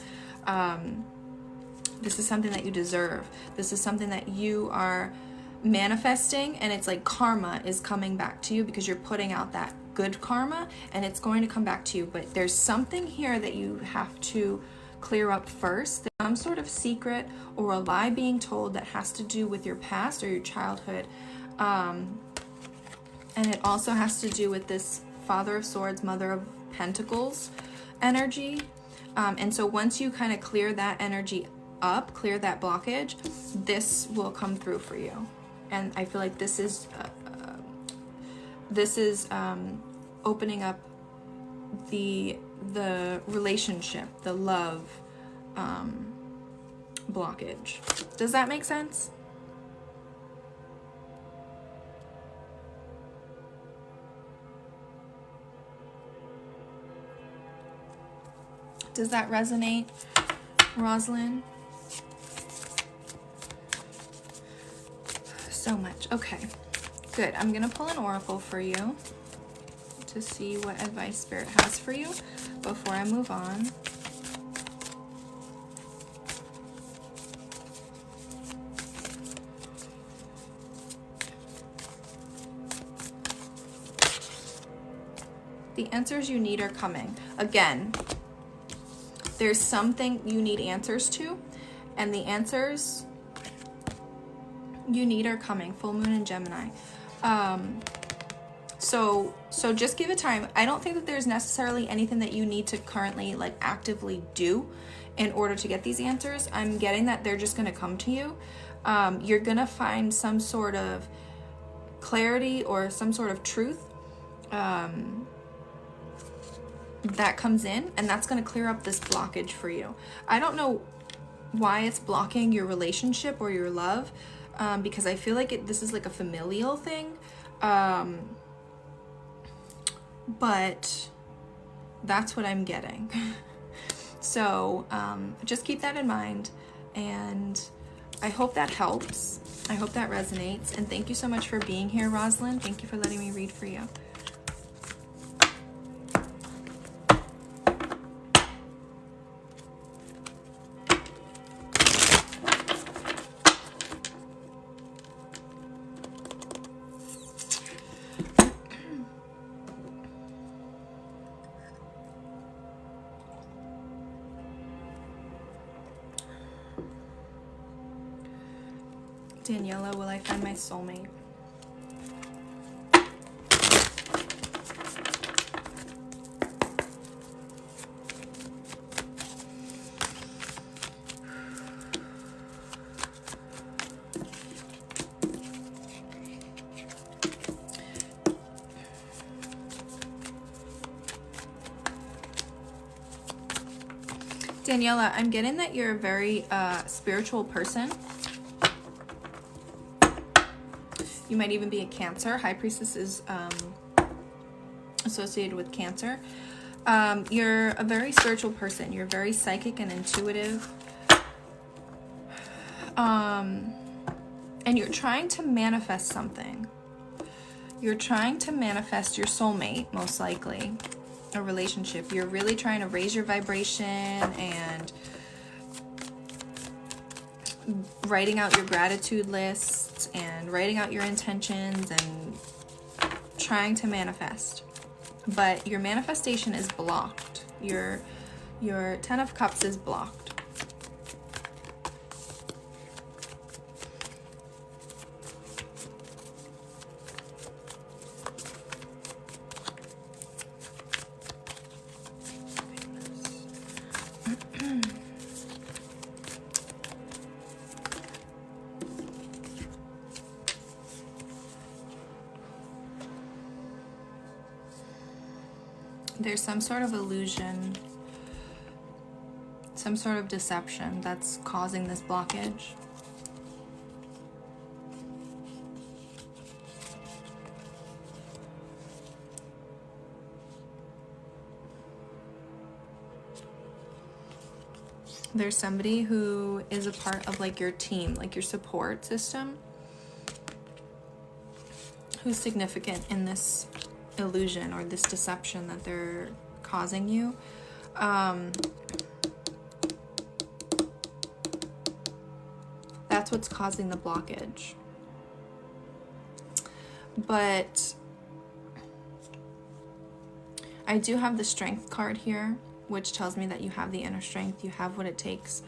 A: This is something that you deserve. This is something that you are manifesting, and it's like karma is coming back to you because you're putting out that good karma, and it's going to come back to you. But there's something here that you have to clear up first. There's some sort of secret or a lie being told that has to do with your past or your childhood. And it also has to do with this Father of Swords, Mother of Pentacles energy. And so once you kind of clear that energy up, clear that blockage, this will come through for you. And I feel like this is opening up the relationship, the love blockage. Does that make sense? Does that resonate, Rosalind? So much. Okay, good. I'm gonna pull an oracle for you to see what advice Spirit has for you before I move on. The answers you need are coming. Again, there's something you need answers to, and the answers you need are coming. Full moon in Gemini. So just give it time. I don't think that there's necessarily anything that you need to currently like actively do in order to get these answers. I'm getting that they're just going to come to you. You're going to find some sort of clarity or some sort of truth that comes in, and that's going to clear up this blockage for you. I don't know why it's blocking your relationship or your love, because I feel like this is like a familial thing, but that's what I'm getting. So just keep that in mind, and I hope that helps. I hope that resonates, and thank you so much for being here, Rosalind. Thank you for letting me read for you. Daniela, will I find my soulmate? Daniela, I'm getting that you're a very spiritual person. You might even be a Cancer. High Priestess is associated with Cancer. You're a very spiritual person. You're very psychic and intuitive. And you're trying to manifest something. You're trying to manifest your soulmate, most likely. A relationship. You're really trying to raise your vibration and writing out your gratitude lists and writing out your intentions and trying to manifest. But your manifestation is blocked. Your 10 of Cups is blocked. There's some sort of illusion, some sort of deception that's causing this blockage. There's somebody who is a part of like your team, like your support system, who's significant in this illusion or this deception that they're causing you. That's what's causing the blockage. But I do have the Strength card here, which tells me that you have the inner strength, you have what it takes.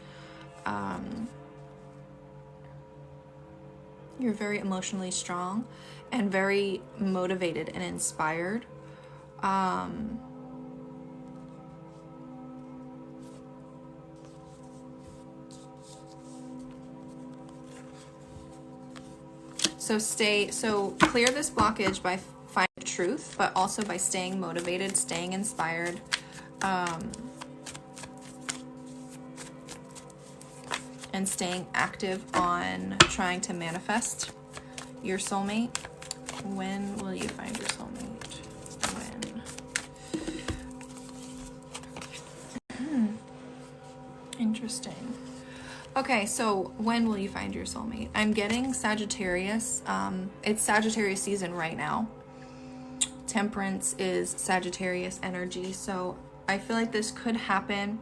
A: You're very emotionally strong and very motivated and inspired. So clear this blockage by finding the truth, but also by staying motivated, staying inspired. And staying active on trying to manifest your soulmate. When will you find your soulmate? When? Interesting. Okay, so when will you find your soulmate? I'm getting Sagittarius. It's Sagittarius season right now. Temperance is Sagittarius energy, so I feel like this could happen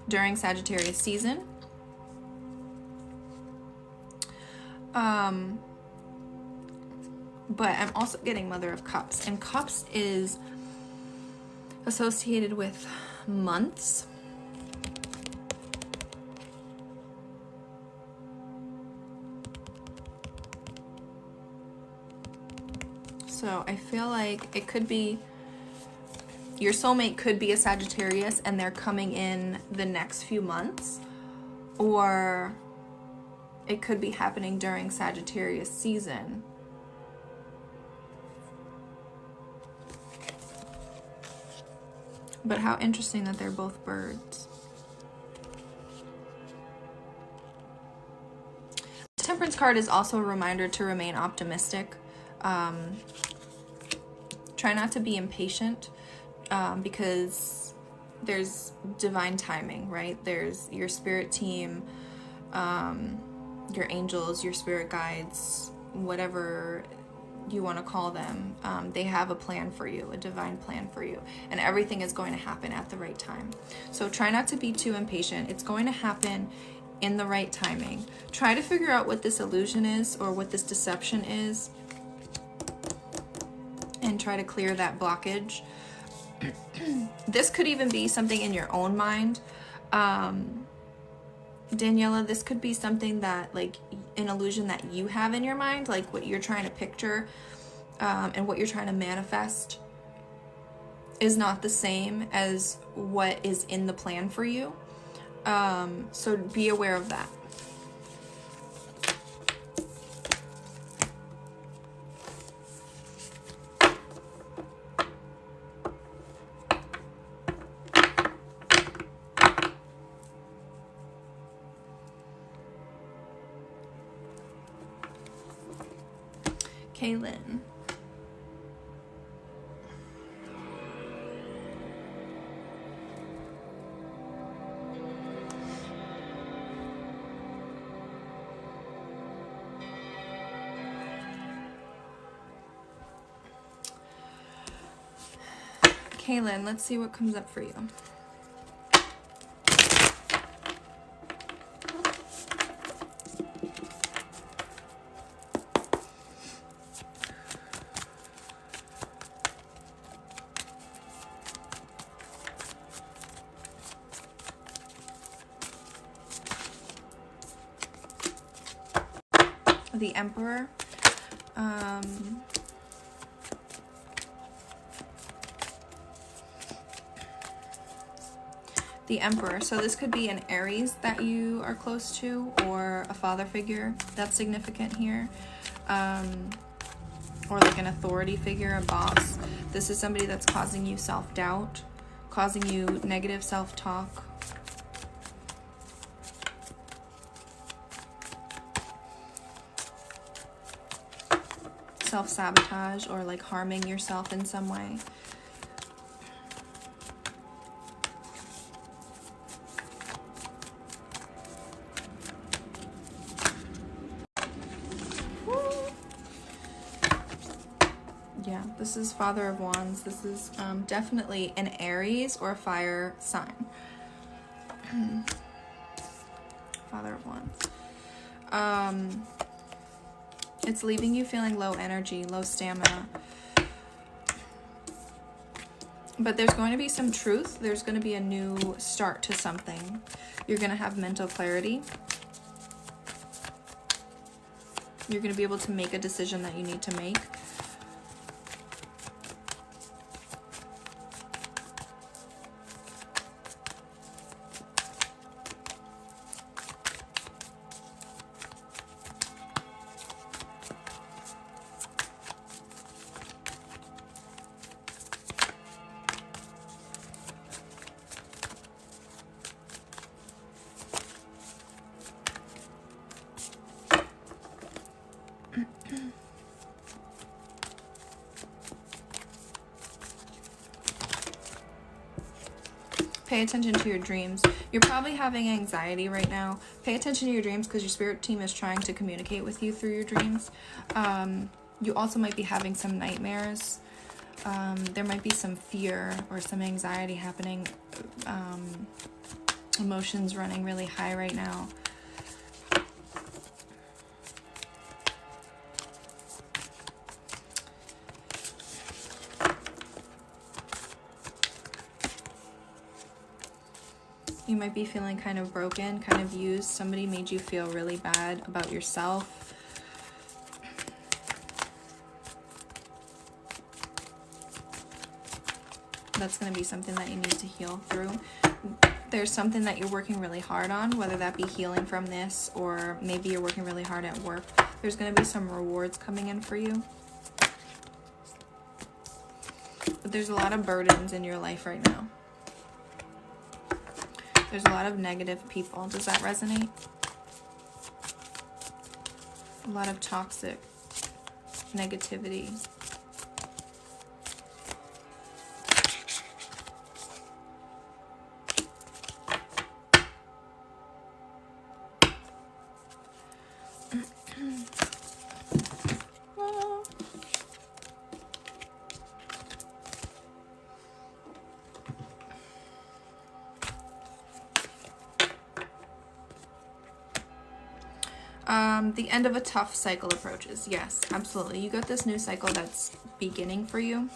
A: during Sagittarius season. But I'm also getting Mother of Cups, and Cups is associated with months. So I feel like it could be, your soulmate could be a Sagittarius and they're coming in the next few months, or it could be happening during Sagittarius season. But how interesting that they're both birds. The Temperance card is also a reminder to remain optimistic. Try not to be impatient, because there's divine timing, right? There's your spirit team, your angels, your spirit guides, whatever you want to call them. They have a plan for you, a divine plan for you, and everything is going to happen at the right time. So try not to be too impatient. It's going to happen in the right timing. Try to figure out what this illusion is or what this deception is, and try to clear that blockage. This could even be something in your own mind. Daniela, this could be something that, like, an illusion that you have in your mind, like what you're trying to picture, and what you're trying to manifest is not the same as what is in the plan for you. So be aware of that. Kaylin. Kaylin, let's see what comes up for you. The Emperor. The Emperor. So this could be an Aries that you are close to, or a father figure that's significant here, or like an authority figure, a boss. This is somebody that's causing you self-doubt, causing you negative self-talk. Self-sabotage, or like harming yourself in some way. Yeah, this is Father of Wands. This is definitely an Aries or a fire sign. Father of Wands. It's leaving you feeling low energy, low stamina. But there's going to be some truth. There's going to be a new start to something. You're going to have mental clarity. You're going to be able to make a decision that you need to make. Pay attention to your dreams. You're probably having anxiety right now. Pay attention to your dreams because your spirit team is trying to communicate with you through your dreams. You also might be having some nightmares. There might be some fear or some anxiety happening. Emotions running really high right now. You might be feeling kind of broken, kind of used. Somebody made you feel really bad about yourself. That's going to be something that you need to heal through. There's something that you're working really hard on, whether that be healing from this, or maybe you're working really hard at work. There's going to be some rewards coming in for you. But there's a lot of burdens in your life right now. There's a lot of negative people. Does that resonate? A lot of toxic negativity. The end of a tough cycle approaches. Yes, absolutely. You got this new cycle that's beginning for you.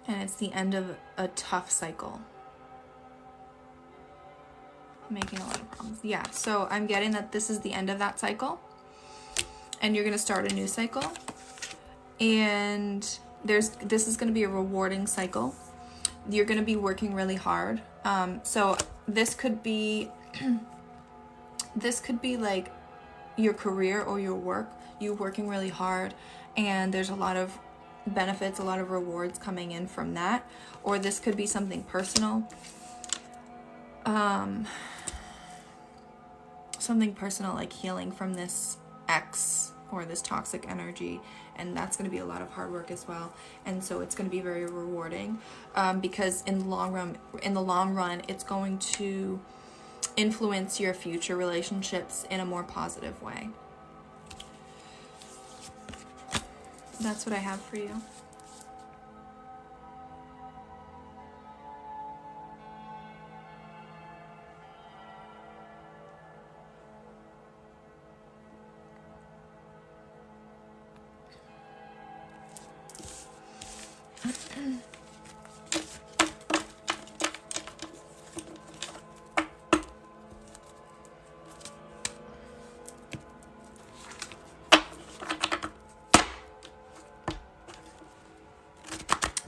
A: And it's the end of a tough cycle. Making a lot of problems. Yeah, so I'm getting that this is the end of that cycle. And you're going to start a new cycle. And this is going to be a rewarding cycle. You're going to be working really hard. So this could be... This could be like your career or your work. You're working really hard and there's a lot of benefits, a lot of rewards coming in from that. Or this could be something personal. Something personal like healing from this ex or this toxic energy, and that's going to be a lot of hard work as well. And so it's going to be very rewarding, because in the long run, it's going to influence your future relationships in a more positive way. That's what I have for you.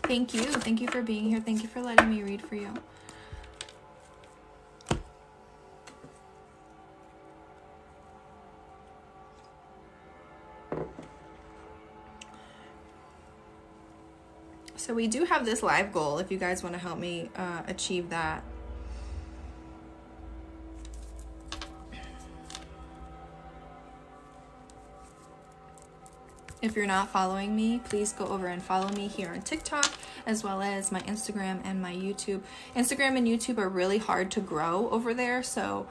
A: Thank you. Thank you for being here. Thank you for letting me read for you. So we do have this live goal if you guys want to help me achieve that. If you're not following me, please go over and follow me here on TikTok, as well as my Instagram and my YouTube. Instagram and YouTube are really hard to grow over there, so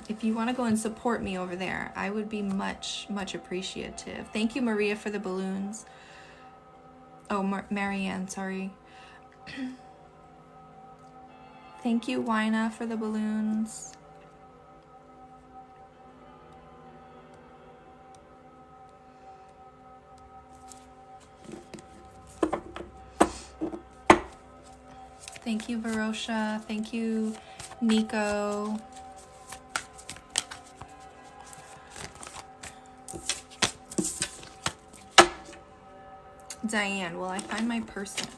A: if you want to go and support me over there, I would be much, much appreciative. Thank you, Maria, for the balloons. Oh, Marianne, sorry. Thank you, Wina, for the balloons. Thank you, Varosha. Thank you, Nico. Diane, will I find my person?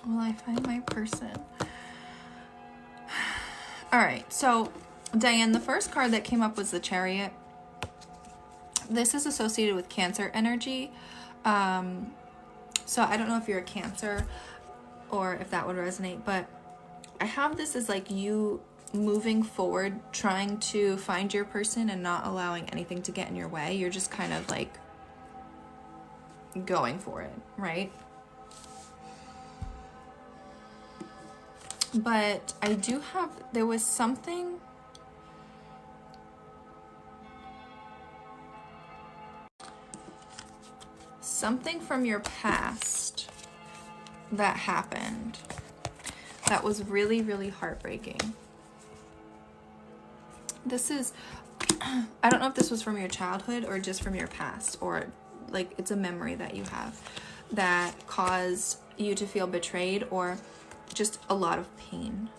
A: Will I find my person? All right, so Diane, the first card that came up was the Chariot. This is associated with Cancer energy. So I don't know if you're a Cancer or if that would resonate, but I have this as like you moving forward, trying to find your person and not allowing anything to get in your way. You're just kind of like going for it, right? But I do have, there was something from your past that happened that was really, really heartbreaking. This is, I don't know if this was from your childhood or just from your past, or like it's a memory that you have that caused you to feel betrayed or just a lot of pain.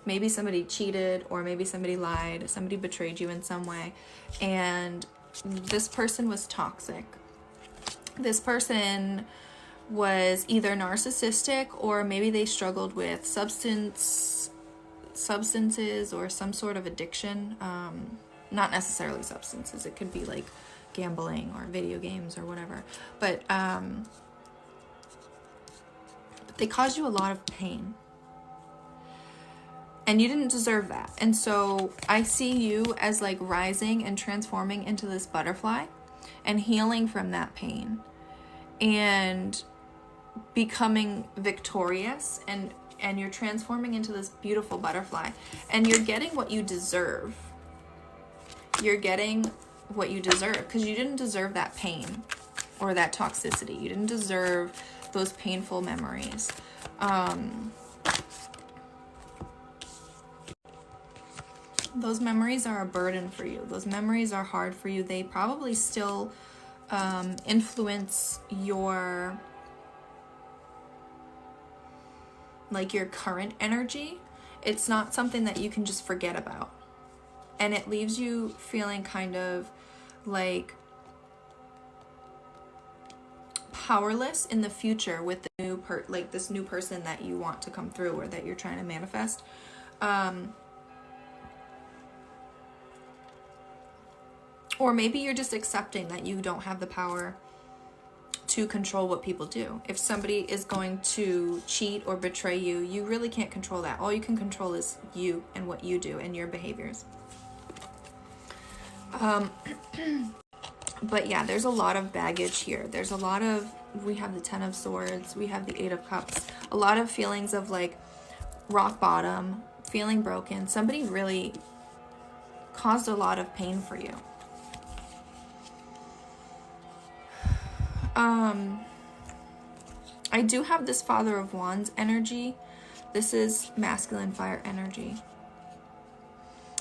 A: Maybe somebody cheated, or maybe somebody lied, somebody betrayed you in some way, and this person was toxic. This person was either narcissistic, or maybe they struggled with substances or some sort of addiction. Not necessarily substances. It could be like gambling or video games or whatever. But they caused you a lot of pain. And you didn't deserve that. And so I see you as like rising and transforming into this butterfly and healing from that pain and becoming victorious, and you're transforming into this beautiful butterfly, and you're getting what you deserve. You're getting what you deserve because you didn't deserve that pain or that toxicity. You didn't deserve those painful memories. Those memories are a burden for you. Those memories are hard for you. They probably still influence your current energy. It's not something that you can just forget about. And it leaves you feeling kind of like powerless in the future with the new this new person that you want to come through or that you're trying to manifest. Or maybe you're just accepting that you don't have the power to control what people do. If somebody is going to cheat or betray you, you really can't control that. All you can control is you and what you do and your behaviors. But yeah, there's a lot of baggage here. There's a lot of, we have the 10 of Swords, we have the 8 of Cups, a lot of feelings of like rock bottom, feeling broken. Somebody really caused a lot of pain for you. I do have this Father of Wands energy. This is masculine fire energy.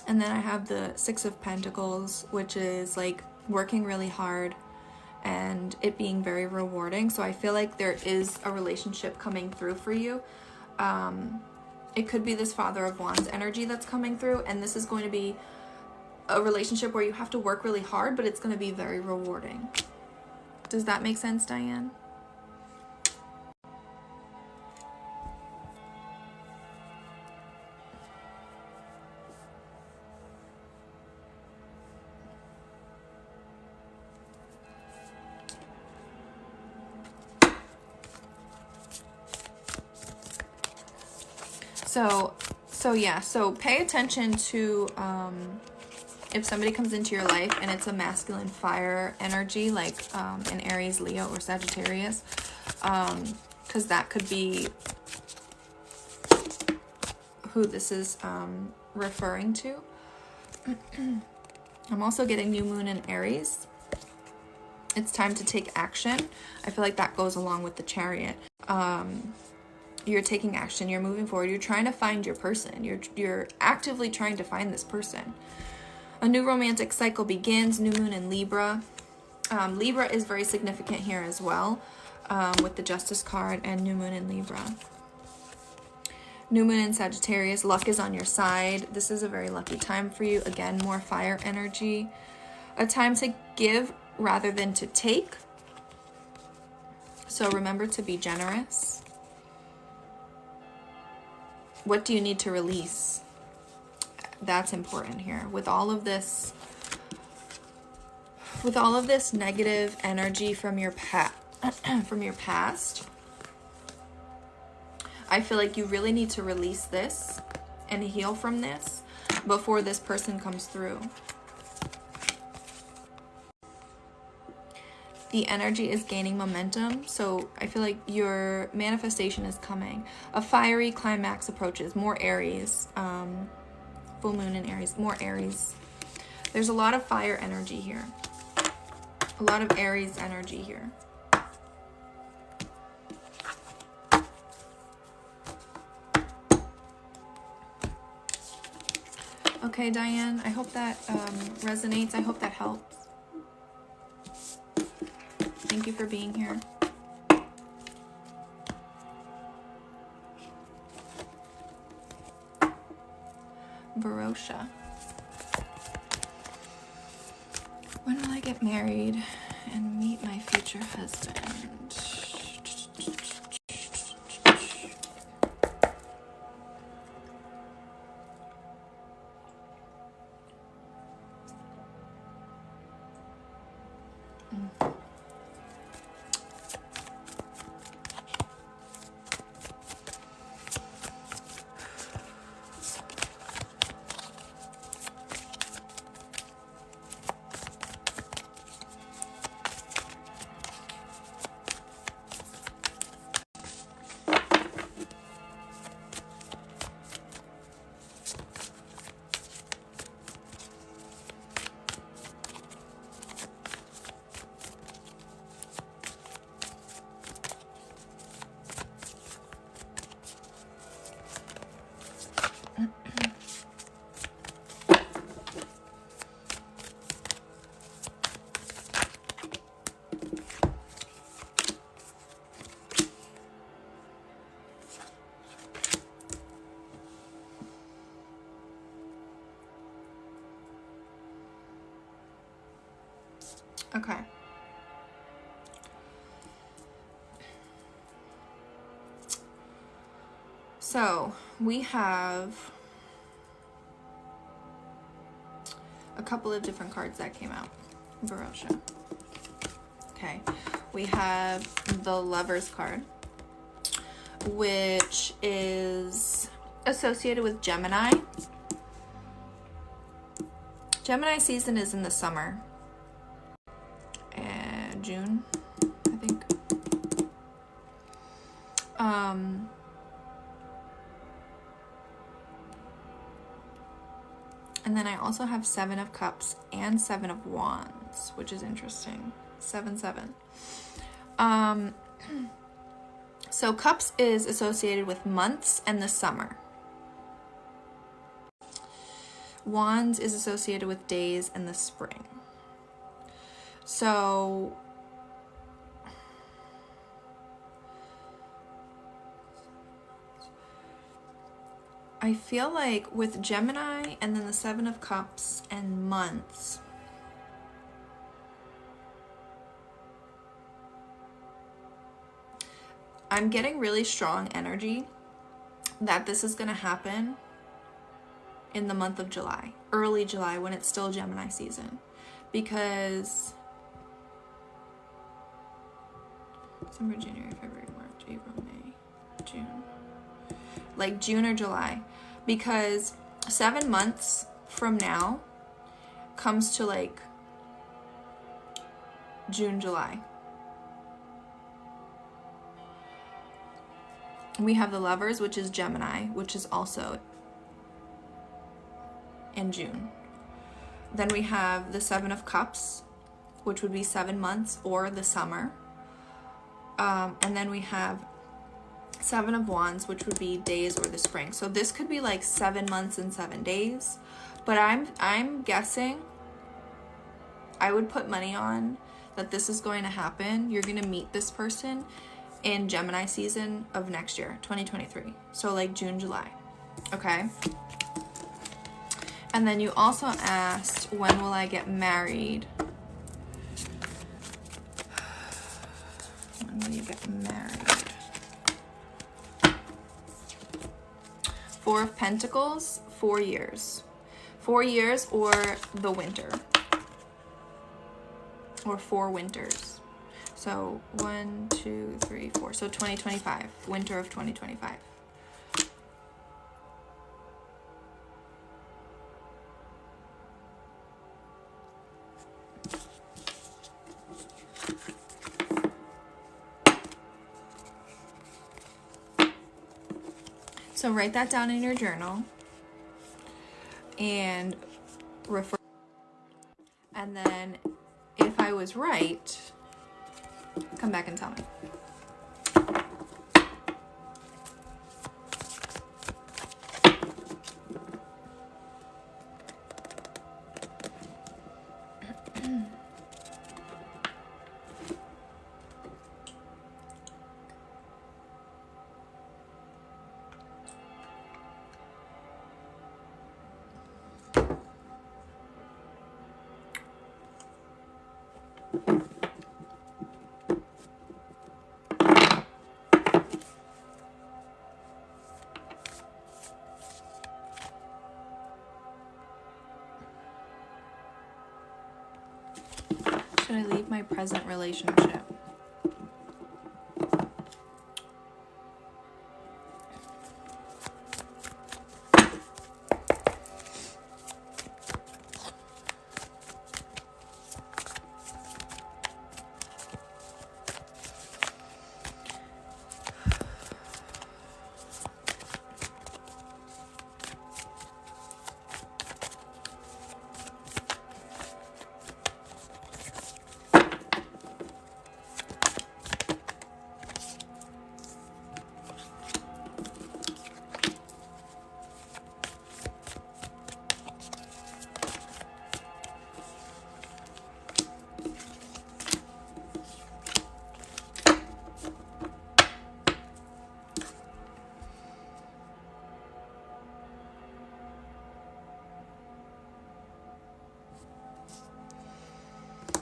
A: And then I have the 6 of Pentacles, which is like working really hard and it being very rewarding. So I feel like there is a relationship coming through for you. It could be this Father of Wands energy that's coming through, and this is going to be a relationship where you have to work really hard, but it's going to be very rewarding. Does that make sense, Diane? So pay attention to if somebody comes into your life and it's a masculine fire energy, like an Aries, Leo, or Sagittarius, because that could be who this is referring to. I'm also getting new moon in Aries. It's time to take action. I feel like that goes along with the Chariot. You're taking action, you're moving forward, you're trying to find your person, you're actively trying to find this person. A new romantic cycle begins, new moon in Libra. Libra is very significant here as well, with the Justice card and new moon in Libra. New moon in Sagittarius, luck is on your side. This is a very lucky time for you. Again, more fire energy. A time to give rather than to take. So remember to be generous. What do you need to release? That's important here. With all of this negative energy from your past, I feel like you really need to release this and heal from this before this person comes through. The energy is gaining momentum, so I feel like your manifestation is coming. A fiery climax approaches. More Aries. Full moon in Aries. More Aries. There's a lot of fire energy here. A lot of Aries energy here. Okay, Diane, I hope that resonates. I hope that helps. Thank you for being here. Varosha. When will I get married and meet my future husband? Okay. So we have a couple of different cards that came out. Varosha. Okay. We have the Lovers card, which is associated with Gemini. Gemini season is in the summer. And June, I think. And then I also have 7 of Cups and 7 of Wands, which is interesting. 7, 7. So Cups is associated with months and the summer. Wands is associated with days and the spring. So I feel like with Gemini and then the 7 of Cups and months, I'm getting really strong energy that this is going to happen in the month of July, early July, when it's still Gemini season. Because December, January, February, March, April, May, June. Like June or July. Because 7 months from now comes to like June, July. We have the Lovers, which is Gemini, which is also in June. Then we have the 7 of Cups, which would be 7 months or the summer. And then we have 7 of Wands, which would be days or the spring. So this could be like 7 months and 7 days. But I'm guessing, I would put money on that this is going to happen. You're going to meet this person in Gemini season of next year, 2023. So like June, July. Okay. And then you also asked, when will I get married? When will you get married? 4 of Pentacles, 4 years. 4 years or the winter. Or 4 winters. So 1, 2, 3, 4. So 2025, winter of 2025. So write that down in your journal and refer. And then if I was right, come back and tell me. Should I leave my present relationship?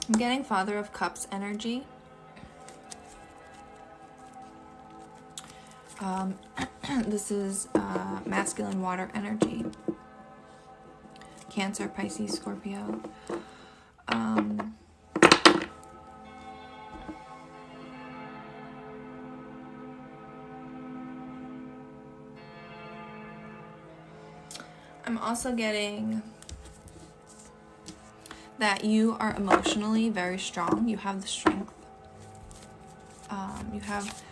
A: I'm getting Father of Cups energy. This is masculine water energy. Cancer, Pisces, Scorpio. I'm also getting that you are emotionally very strong. You have the strength. You have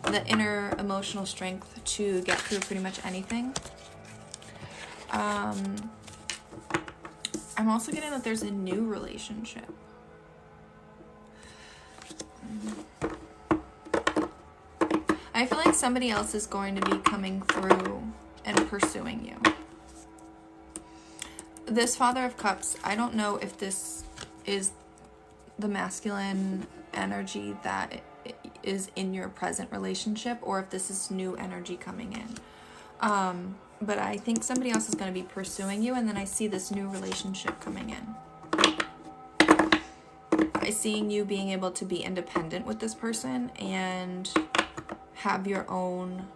A: the inner emotional strength to get through pretty much anything. I'm also getting that there's a new relationship. I feel like somebody else is going to be coming through and pursuing you. This Father of Cups, I don't know if this is the masculine energy that is in your present relationship or if this is new energy coming in. But I think somebody else is going to be pursuing you, and then I see this new relationship coming in. I seeing you being able to be independent with this person and have your own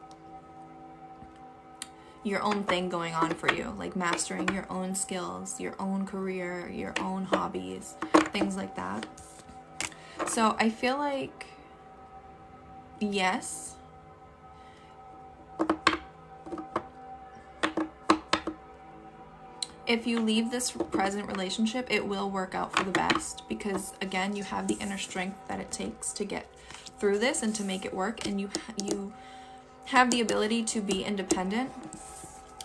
A: thing going on for you, like mastering your own skills, your own career, your own hobbies, things like that. So I feel like, yes, if you leave this present relationship, it will work out for the best, because again, you have the inner strength that it takes to get through this and to make it work, and you have the ability to be independent,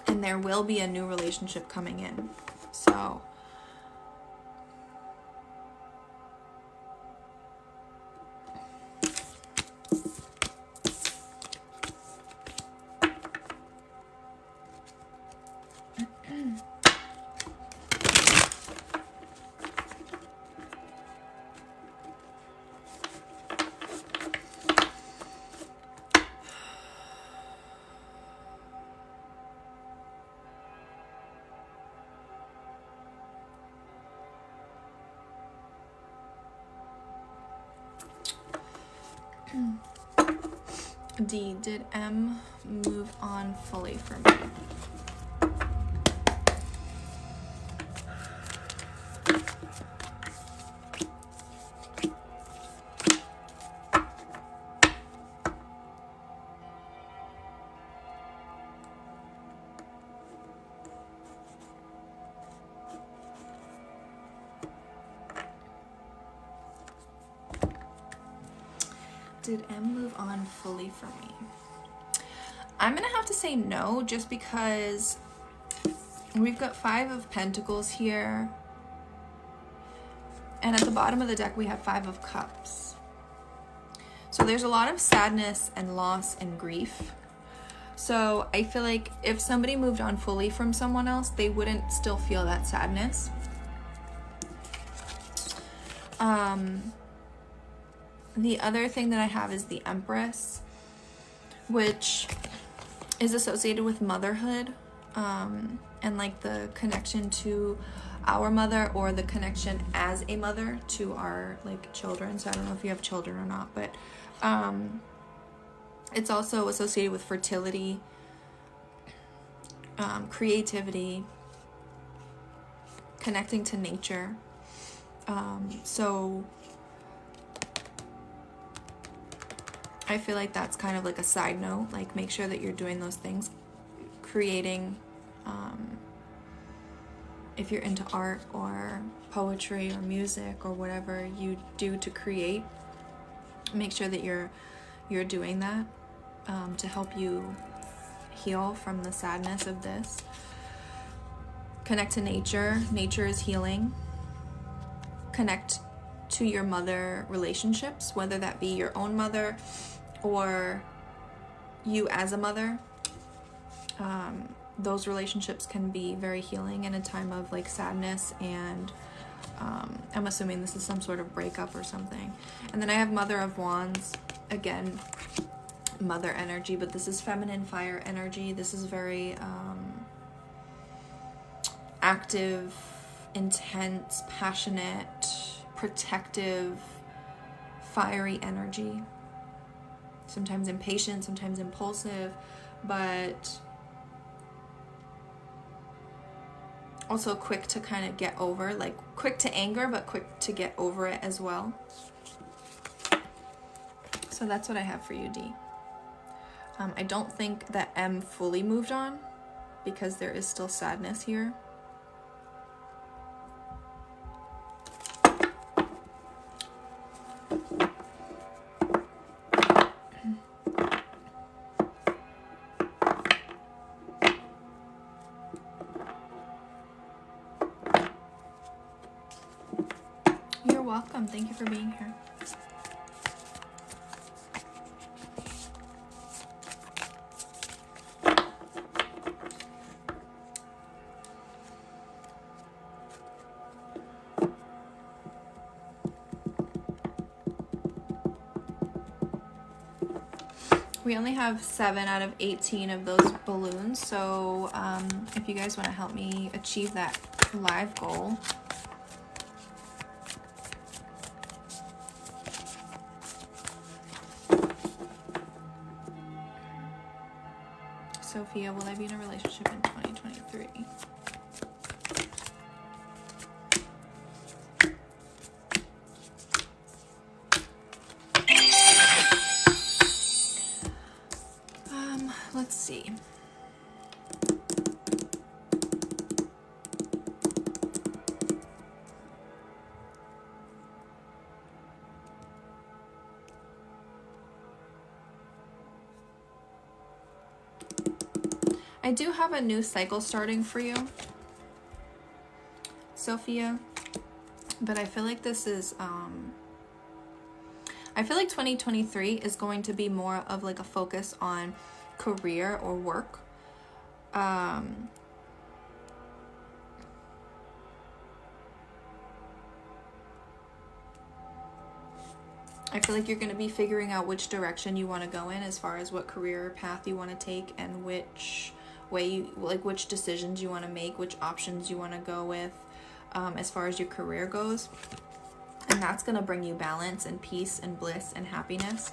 A: and there will be a new relationship coming in. So D, did M move on fully for me? Did M move on fully for me? I'm gonna have to say no, just because we've got 5 of Pentacles here, and at the bottom of the deck we have 5 of Cups. So there's a lot of sadness and loss and grief. So I feel like if somebody moved on fully from someone else, they wouldn't still feel that sadness. The other thing that I have is the Empress, which is associated with motherhood, and like the connection to our mother, or the connection as a mother to our like children. So I don't know if you have children or not, but it's also associated with fertility, creativity, connecting to nature. So I feel like that's kind of like a side note, like make sure that you're doing those things, creating, if you're into art or poetry or music or whatever you do to create, make sure that you're doing that, to help you heal from the sadness of this. Connect to nature. Nature is healing. Connect to your mother relationships, whether that be your own mother or you as a mother. Those relationships can be very healing in a time of like sadness, and I'm assuming this is some sort of breakup or something. And then I have Mother of Wands, again, mother energy, but this is feminine fire energy. This is very active, intense, passionate, protective, fiery energy. Sometimes impatient, sometimes impulsive, but also quick to kind of get over, like quick to anger, but quick to get over it as well. So that's what I have for you, D. I don't think that M fully moved on because there is still sadness here. You're welcome. Thank you for being here. We only have 7 out of 18 of those balloons, so if you guys want to help me achieve that live goal, Sophia, will I be in a relationship in 2023? Let's see. I do have a new cycle starting for you, Sophia, but I feel like this is, I feel like 2023 is going to be more of like a focus on career or work. I feel like you're going to be figuring out which direction you want to go in as far as what career path you want to take and which way you, like which decisions you want to make, which options you want to go with as far as your career goes. And that's going to bring you balance and peace and bliss and happiness.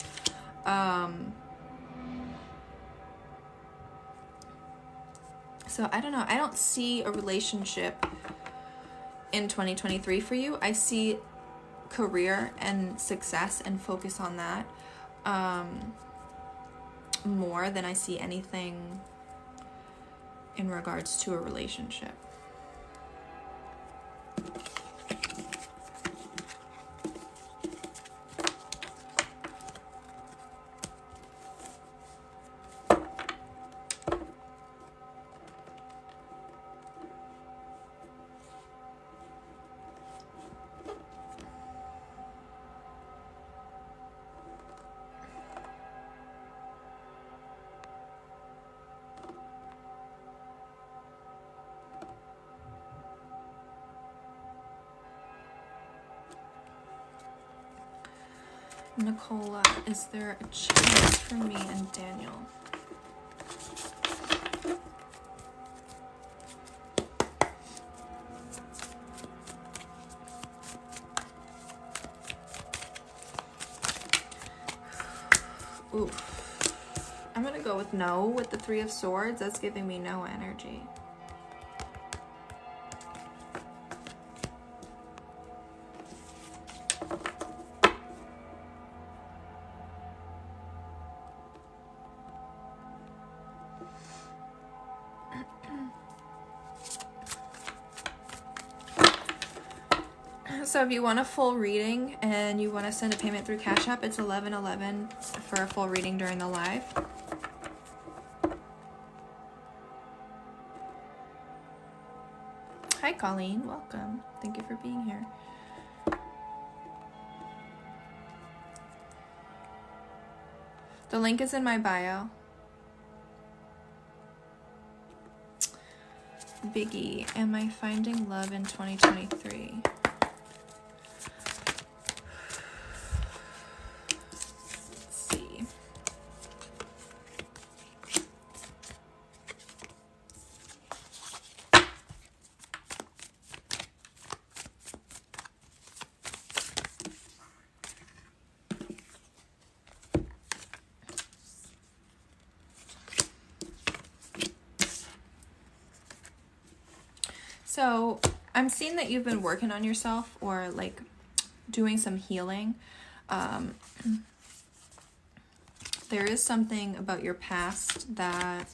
A: So I don't know. I don't see a relationship in 2023 for you. I see career and success and focus on that more than I see anything in regards to a relationship. Nicola, is there a chance for me and Daniel? Oof. I'm gonna go with no with the 3 of Swords. That's giving me no energy. So if you want a full reading and you want to send a payment through Cash App, it's $11.11 for a full reading during the live. Hi, Colleen. Welcome. Thank you for being here. The link is in my bio. Biggie, am I finding love in 2023? So I'm seeing that you've been working on yourself or like doing some healing. There is something about your past that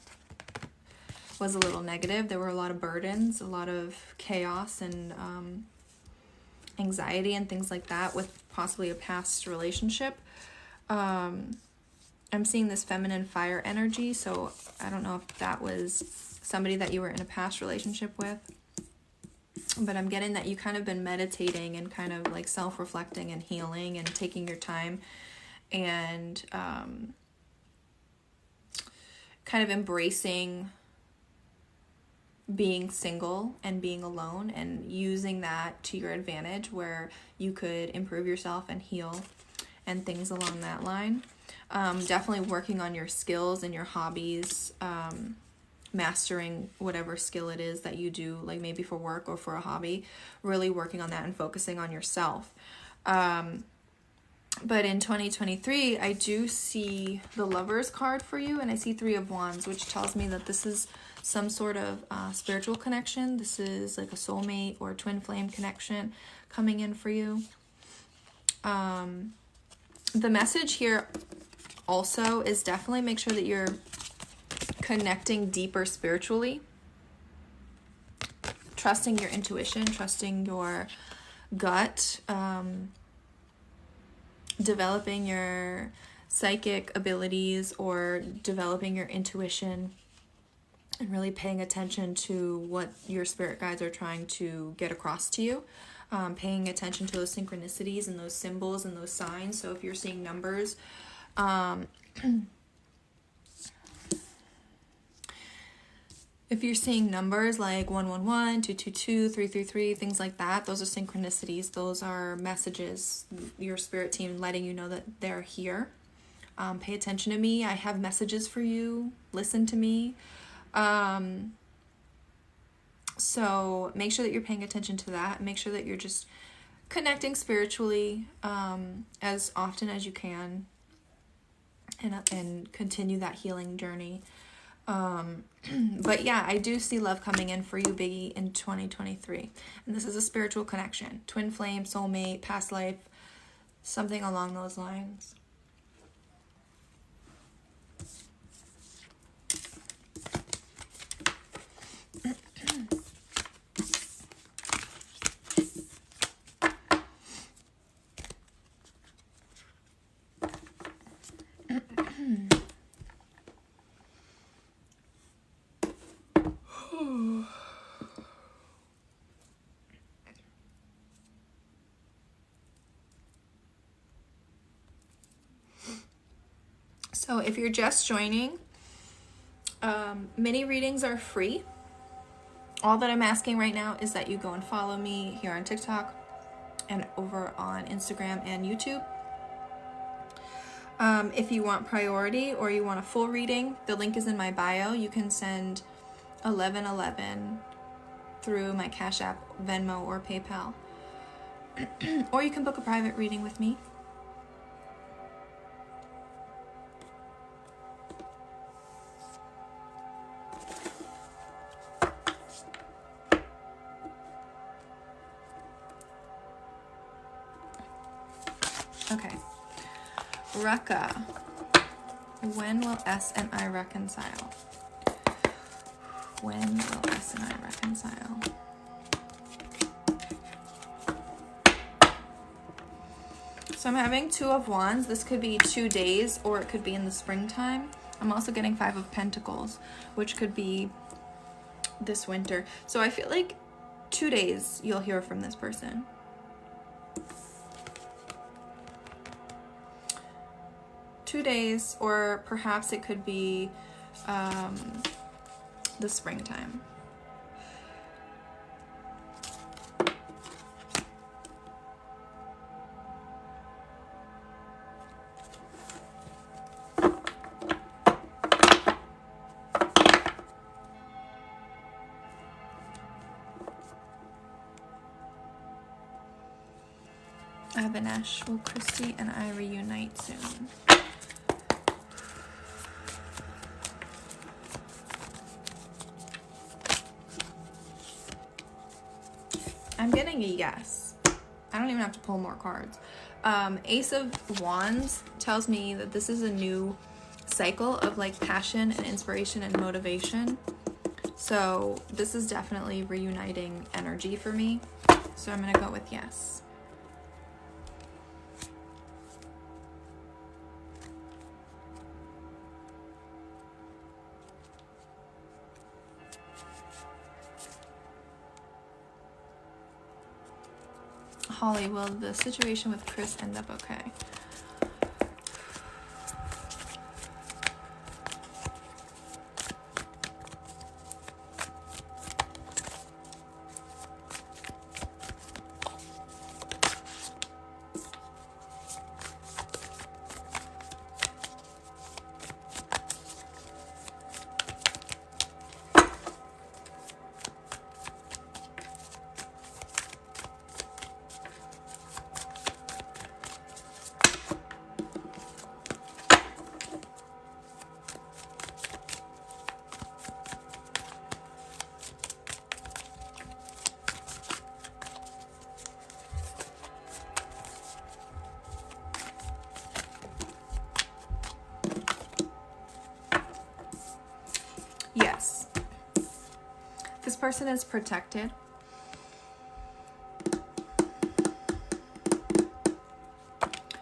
A: was a little negative. There were a lot of burdens, a lot of chaos and anxiety and things like that with possibly a past relationship. I'm seeing this feminine fire energy, so I don't know if that was somebody that you were in a past relationship with, but I'm getting that you kind of been meditating and kind of like self-reflecting and healing and taking your time and kind of embracing being single and being alone and using that to your advantage where you could improve yourself and heal and things along that line. Definitely working on your skills and your hobbies, mastering whatever skill it is that you do, like maybe for work or for a hobby, really working on that and focusing on yourself. But in 2023, I do see the Lovers card for you, and I see 3 of Wands, which tells me that this is some sort of spiritual connection. This is like a soulmate or twin flame connection coming in for you. The message here also is definitely make sure that you're connecting deeper spiritually, trusting your intuition, trusting your gut, developing your psychic abilities or developing your intuition and really paying attention to what your spirit guides are trying to get across to you. Paying attention to those synchronicities and those symbols and those signs. So if you're seeing numbers, if you're seeing numbers like 111, 222, 333, things like that, those are synchronicities. Those are messages, your spirit team letting you know that they're here. Pay attention to me. I have messages for you. Listen to me. So make sure that you're paying attention to that. Make sure that you're just connecting spiritually as often as you can and continue that healing journey. But yeah, I do see love coming in for you, Biggie, in 2023. And this is a spiritual connection. Twin flame, soulmate, past life, something along those lines. So if you're just joining, mini readings are free. All that I'm asking right now is that you go and follow me here on TikTok and over on Instagram and YouTube. If you want priority or you want a full reading, the link is in my bio. You can send 1111 through my Cash App, Venmo, or PayPal. Or you can book a private reading with me. Okay. Rucka. When will S and I reconcile? When will S and I reconcile? So I'm having 2 of Wands. This could be 2 days or it could be in the springtime. I'm also getting 5 of Pentacles, which could be this winter. So I feel like 2 days you'll hear from this person. Two days, or perhaps it could be the springtime. Avinash, will Christy and I reunite soon? I'm getting a yes. I don't even have to pull more cards. Ace of Wands tells me that this is a new cycle of like passion and inspiration and motivation. So this is definitely reuniting energy for me. So I'm going to go with yes. Holly, will the situation with Chris end up okay? Yes. This person is protected.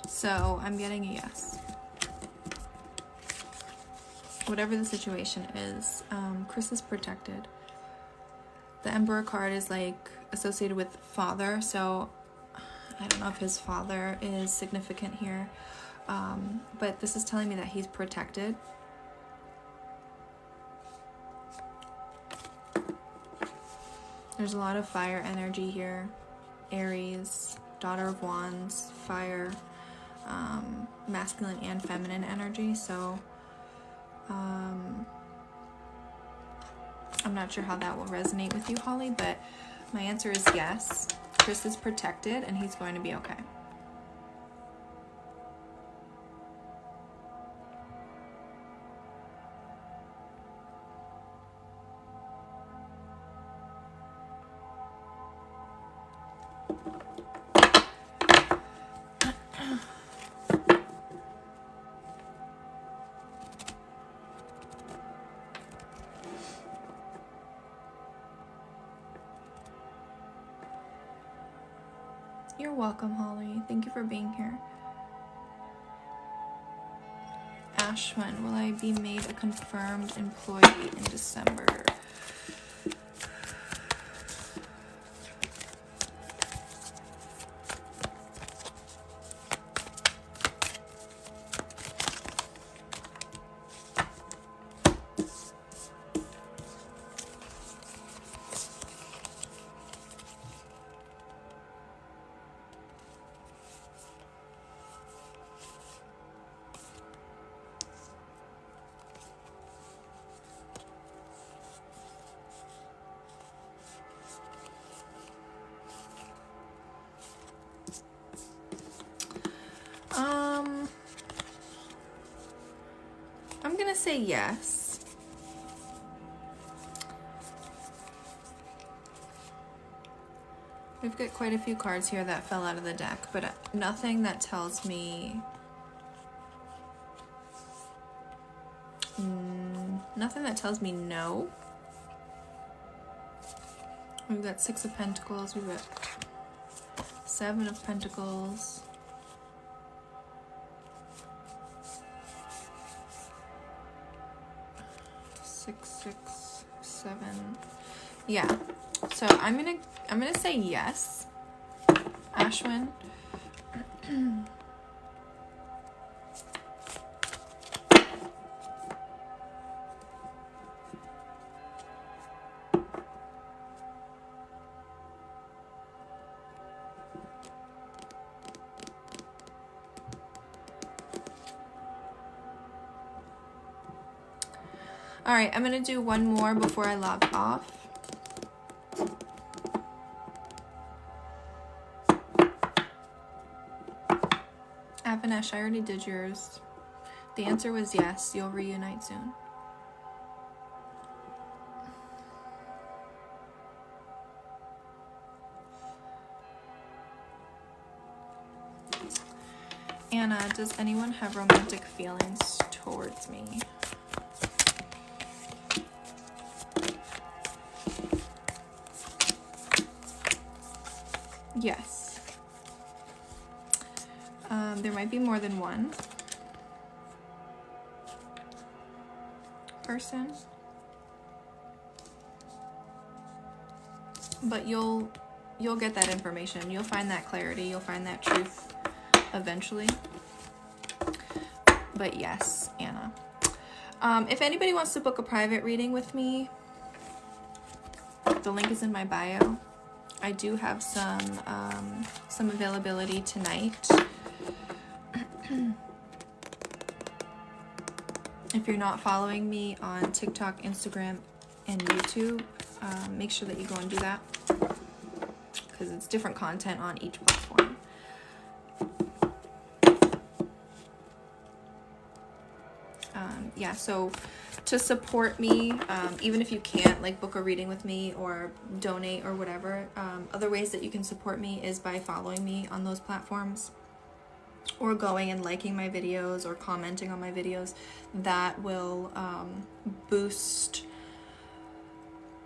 A: So I'm getting a yes. Whatever the situation is, Chris is protected. The Emperor card is like associated with father, so I don't know if his father is significant here, but this is telling me that he's protected. There's a lot of fire energy here. Aries, Daughter of Wands, fire, masculine and feminine energy. So I'm not sure how that will resonate with you, Holly, but my answer is yes. Chris is protected and he's going to be okay. You're welcome, Holly. Thank you for being here. Ashwin, will I be made a confirmed employee in December? I'm gonna say yes. We've got quite a few cards here that fell out of the deck, but nothing that tells me... nothing that tells me no. We've got 6 of Pentacles, we've got 7 of Pentacles. Six, 6, 7. Yeah. So I'm gonna say yes, Ashwin. All right, I'm gonna do one more before I log off. Avanesh, I already did yours. The answer was yes, you'll reunite soon. Anna, does anyone have romantic feelings towards me? Yes. There might be more than one person, but you'll get that information. You'll find that clarity. You'll find that truth eventually. But yes, Anna. If anybody wants to book a private reading with me, the link is in my bio. I do have some availability tonight. If you're not following me on TikTok, Instagram, and YouTube, make sure that you go and do that, because it's different content on each platform. Yeah, so to support me, even if you can't like book a reading with me or donate or whatever, other ways that you can support me is by following me on those platforms, or going and liking my videos or commenting on my videos. That will boost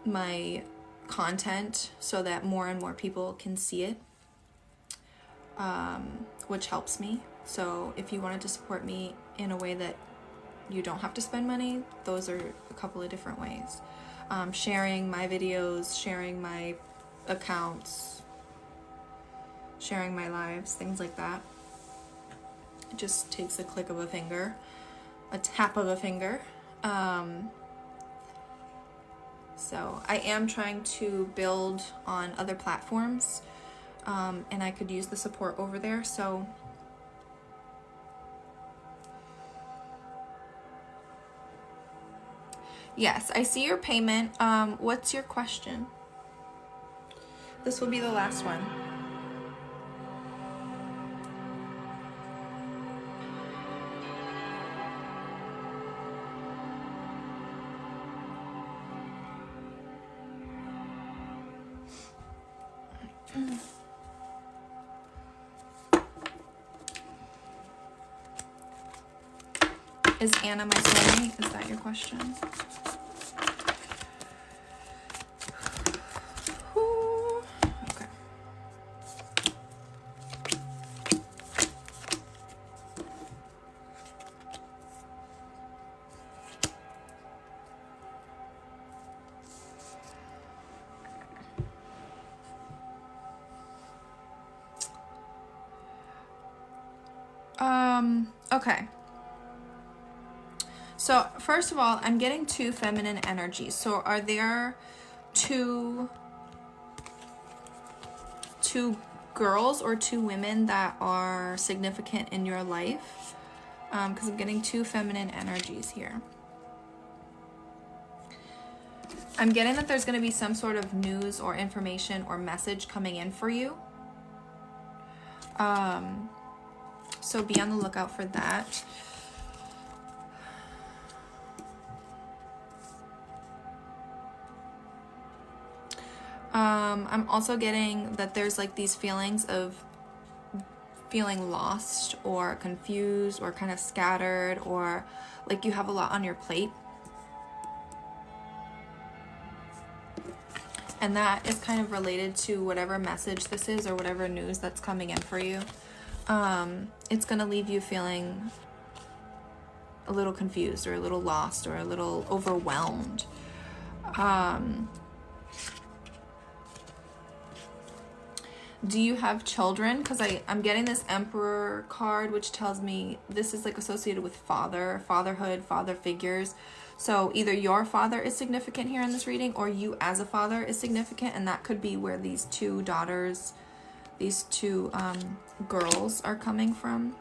A: my content so that more and more people can see it, which helps me. So if you wanted to support me in a way that you don't have to spend money, those are a couple of different ways. Sharing my videos, sharing my accounts, sharing my lives, things like that. It just takes a click of a finger, a tap of a finger. So I am trying to build on other platforms, and I could use the support over there. So yes, I see your payment. What's your question? This will be the last one. Is Anna my soulmate? Is that your question? Okay. Okay. So first of all, I'm getting two feminine energies. So are there two girls or two women that are significant in your life? Because I'm getting two feminine energies here. I'm getting that there's going to be some sort of news or information or message coming in for you. So be on the lookout for that. I'm also getting that there's like these feelings of feeling lost or confused or kind of scattered, or like you have a lot on your plate. And that is kind of related to whatever message this is or whatever news that's coming in for you. It's going to leave you feeling a little confused or a little lost or a little overwhelmed. Do you have children? Because I'm getting this Emperor card, which tells me this is like associated with fatherhood, father figures. So either your father is significant here in this reading, or you as a father is significant, and that could be where these two daughters, these two girls are coming from.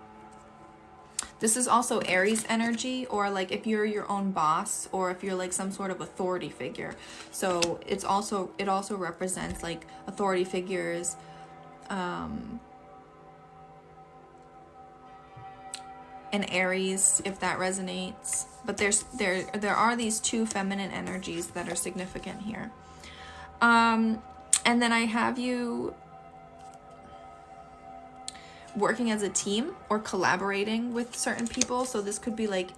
A: This is also Aries energy, or like if you're your own boss, or if you're like some sort of authority figure. So it also represents like authority figures, and Aries, if that resonates. But there are these two feminine energies that are significant here. And then I have you working as a team or collaborating with certain people. So this could be like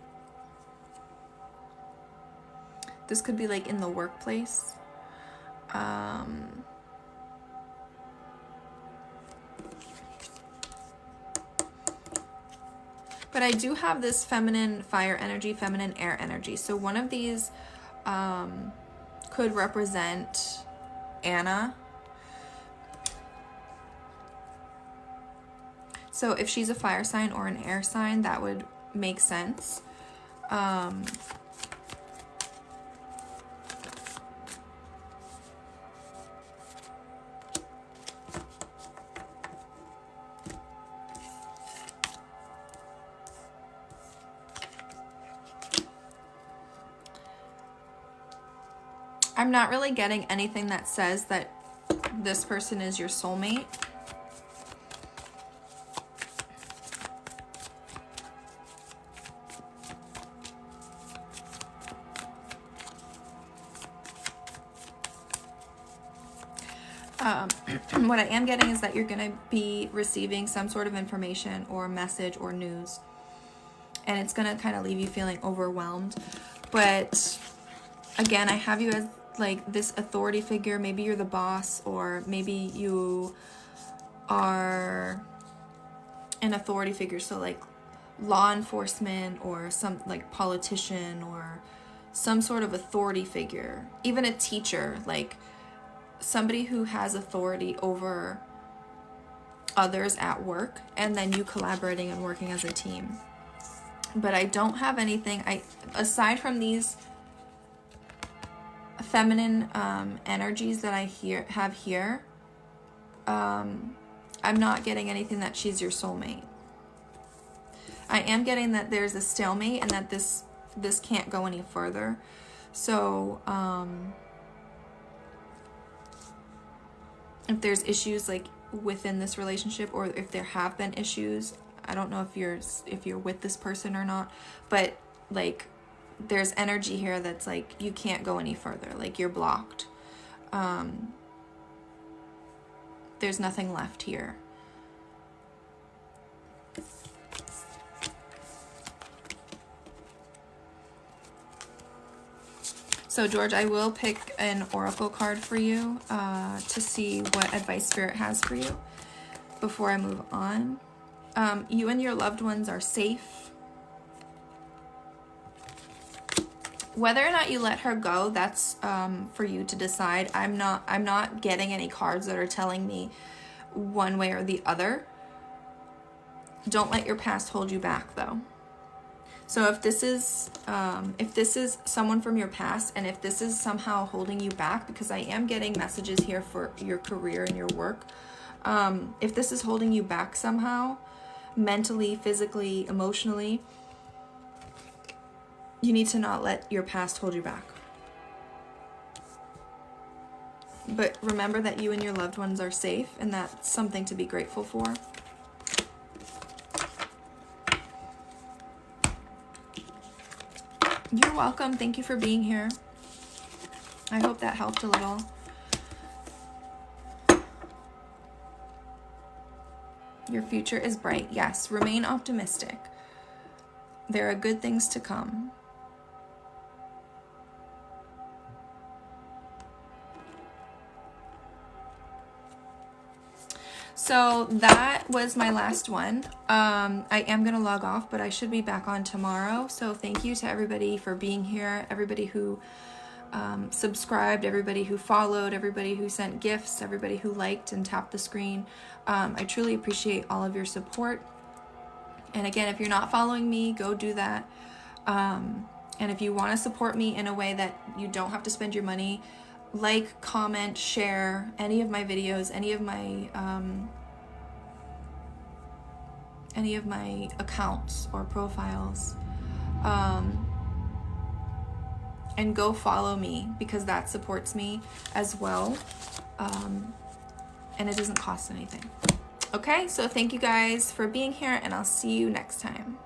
A: in the workplace. But I do have this feminine fire energy, feminine air energy. So one of these could represent Anna. So if she's a fire sign or an air sign, that would make sense. I'm not really getting anything that says that this person is your soulmate. What I am getting is that you're going to be receiving some sort of information or message or news, and it's going to kind of leave you feeling overwhelmed. But again, I have you as like this authority figure. Maybe you're the boss, or maybe you are an authority figure, so like law enforcement or some like politician or some sort of authority figure, even a teacher, like somebody who has authority over others at work, and then you collaborating and working as a team. But I don't have anything aside from these feminine energies that I have here. I'm not getting anything that she's your soulmate. I am getting that there's a stalemate and that this can't go any further. So if there's issues like within this relationship, or if there have been issues, I don't know if you're with this person or not, but like there's energy here that's like you can't go any further, like you're blocked. There's nothing left here. So George, I will pick an oracle card for you to see what advice Spirit has for you before I move on. You and your loved ones are safe. Whether or not you let her go, that's for you to decide. I'm not getting any cards that are telling me one way or the other. Don't let your past hold you back, though. So if this is someone from your past, and if this is somehow holding you back, because I am getting messages here for your career and your work, if this is holding you back somehow, mentally, physically, emotionally, you need to not let your past hold you back. But remember that you and your loved ones are safe, and that's something to be grateful for. You're welcome. Thank you for being here. I hope that helped a little. Your future is bright. Yes, remain optimistic. There are good things to come. So that was my last one. I am going to log off, but I should be back on tomorrow. So thank you to everybody for being here, everybody who subscribed, everybody who followed, everybody who sent gifts, everybody who liked and tapped the screen. I truly appreciate all of your support. And again, if you're not following me, go do that. And if you want to support me in a way that you don't have to spend your money, like, comment, share any of my videos, any of my accounts or profiles, and go follow me, because that supports me as well, and it doesn't cost anything. Okay, so thank you guys for being here, and I'll see you next time.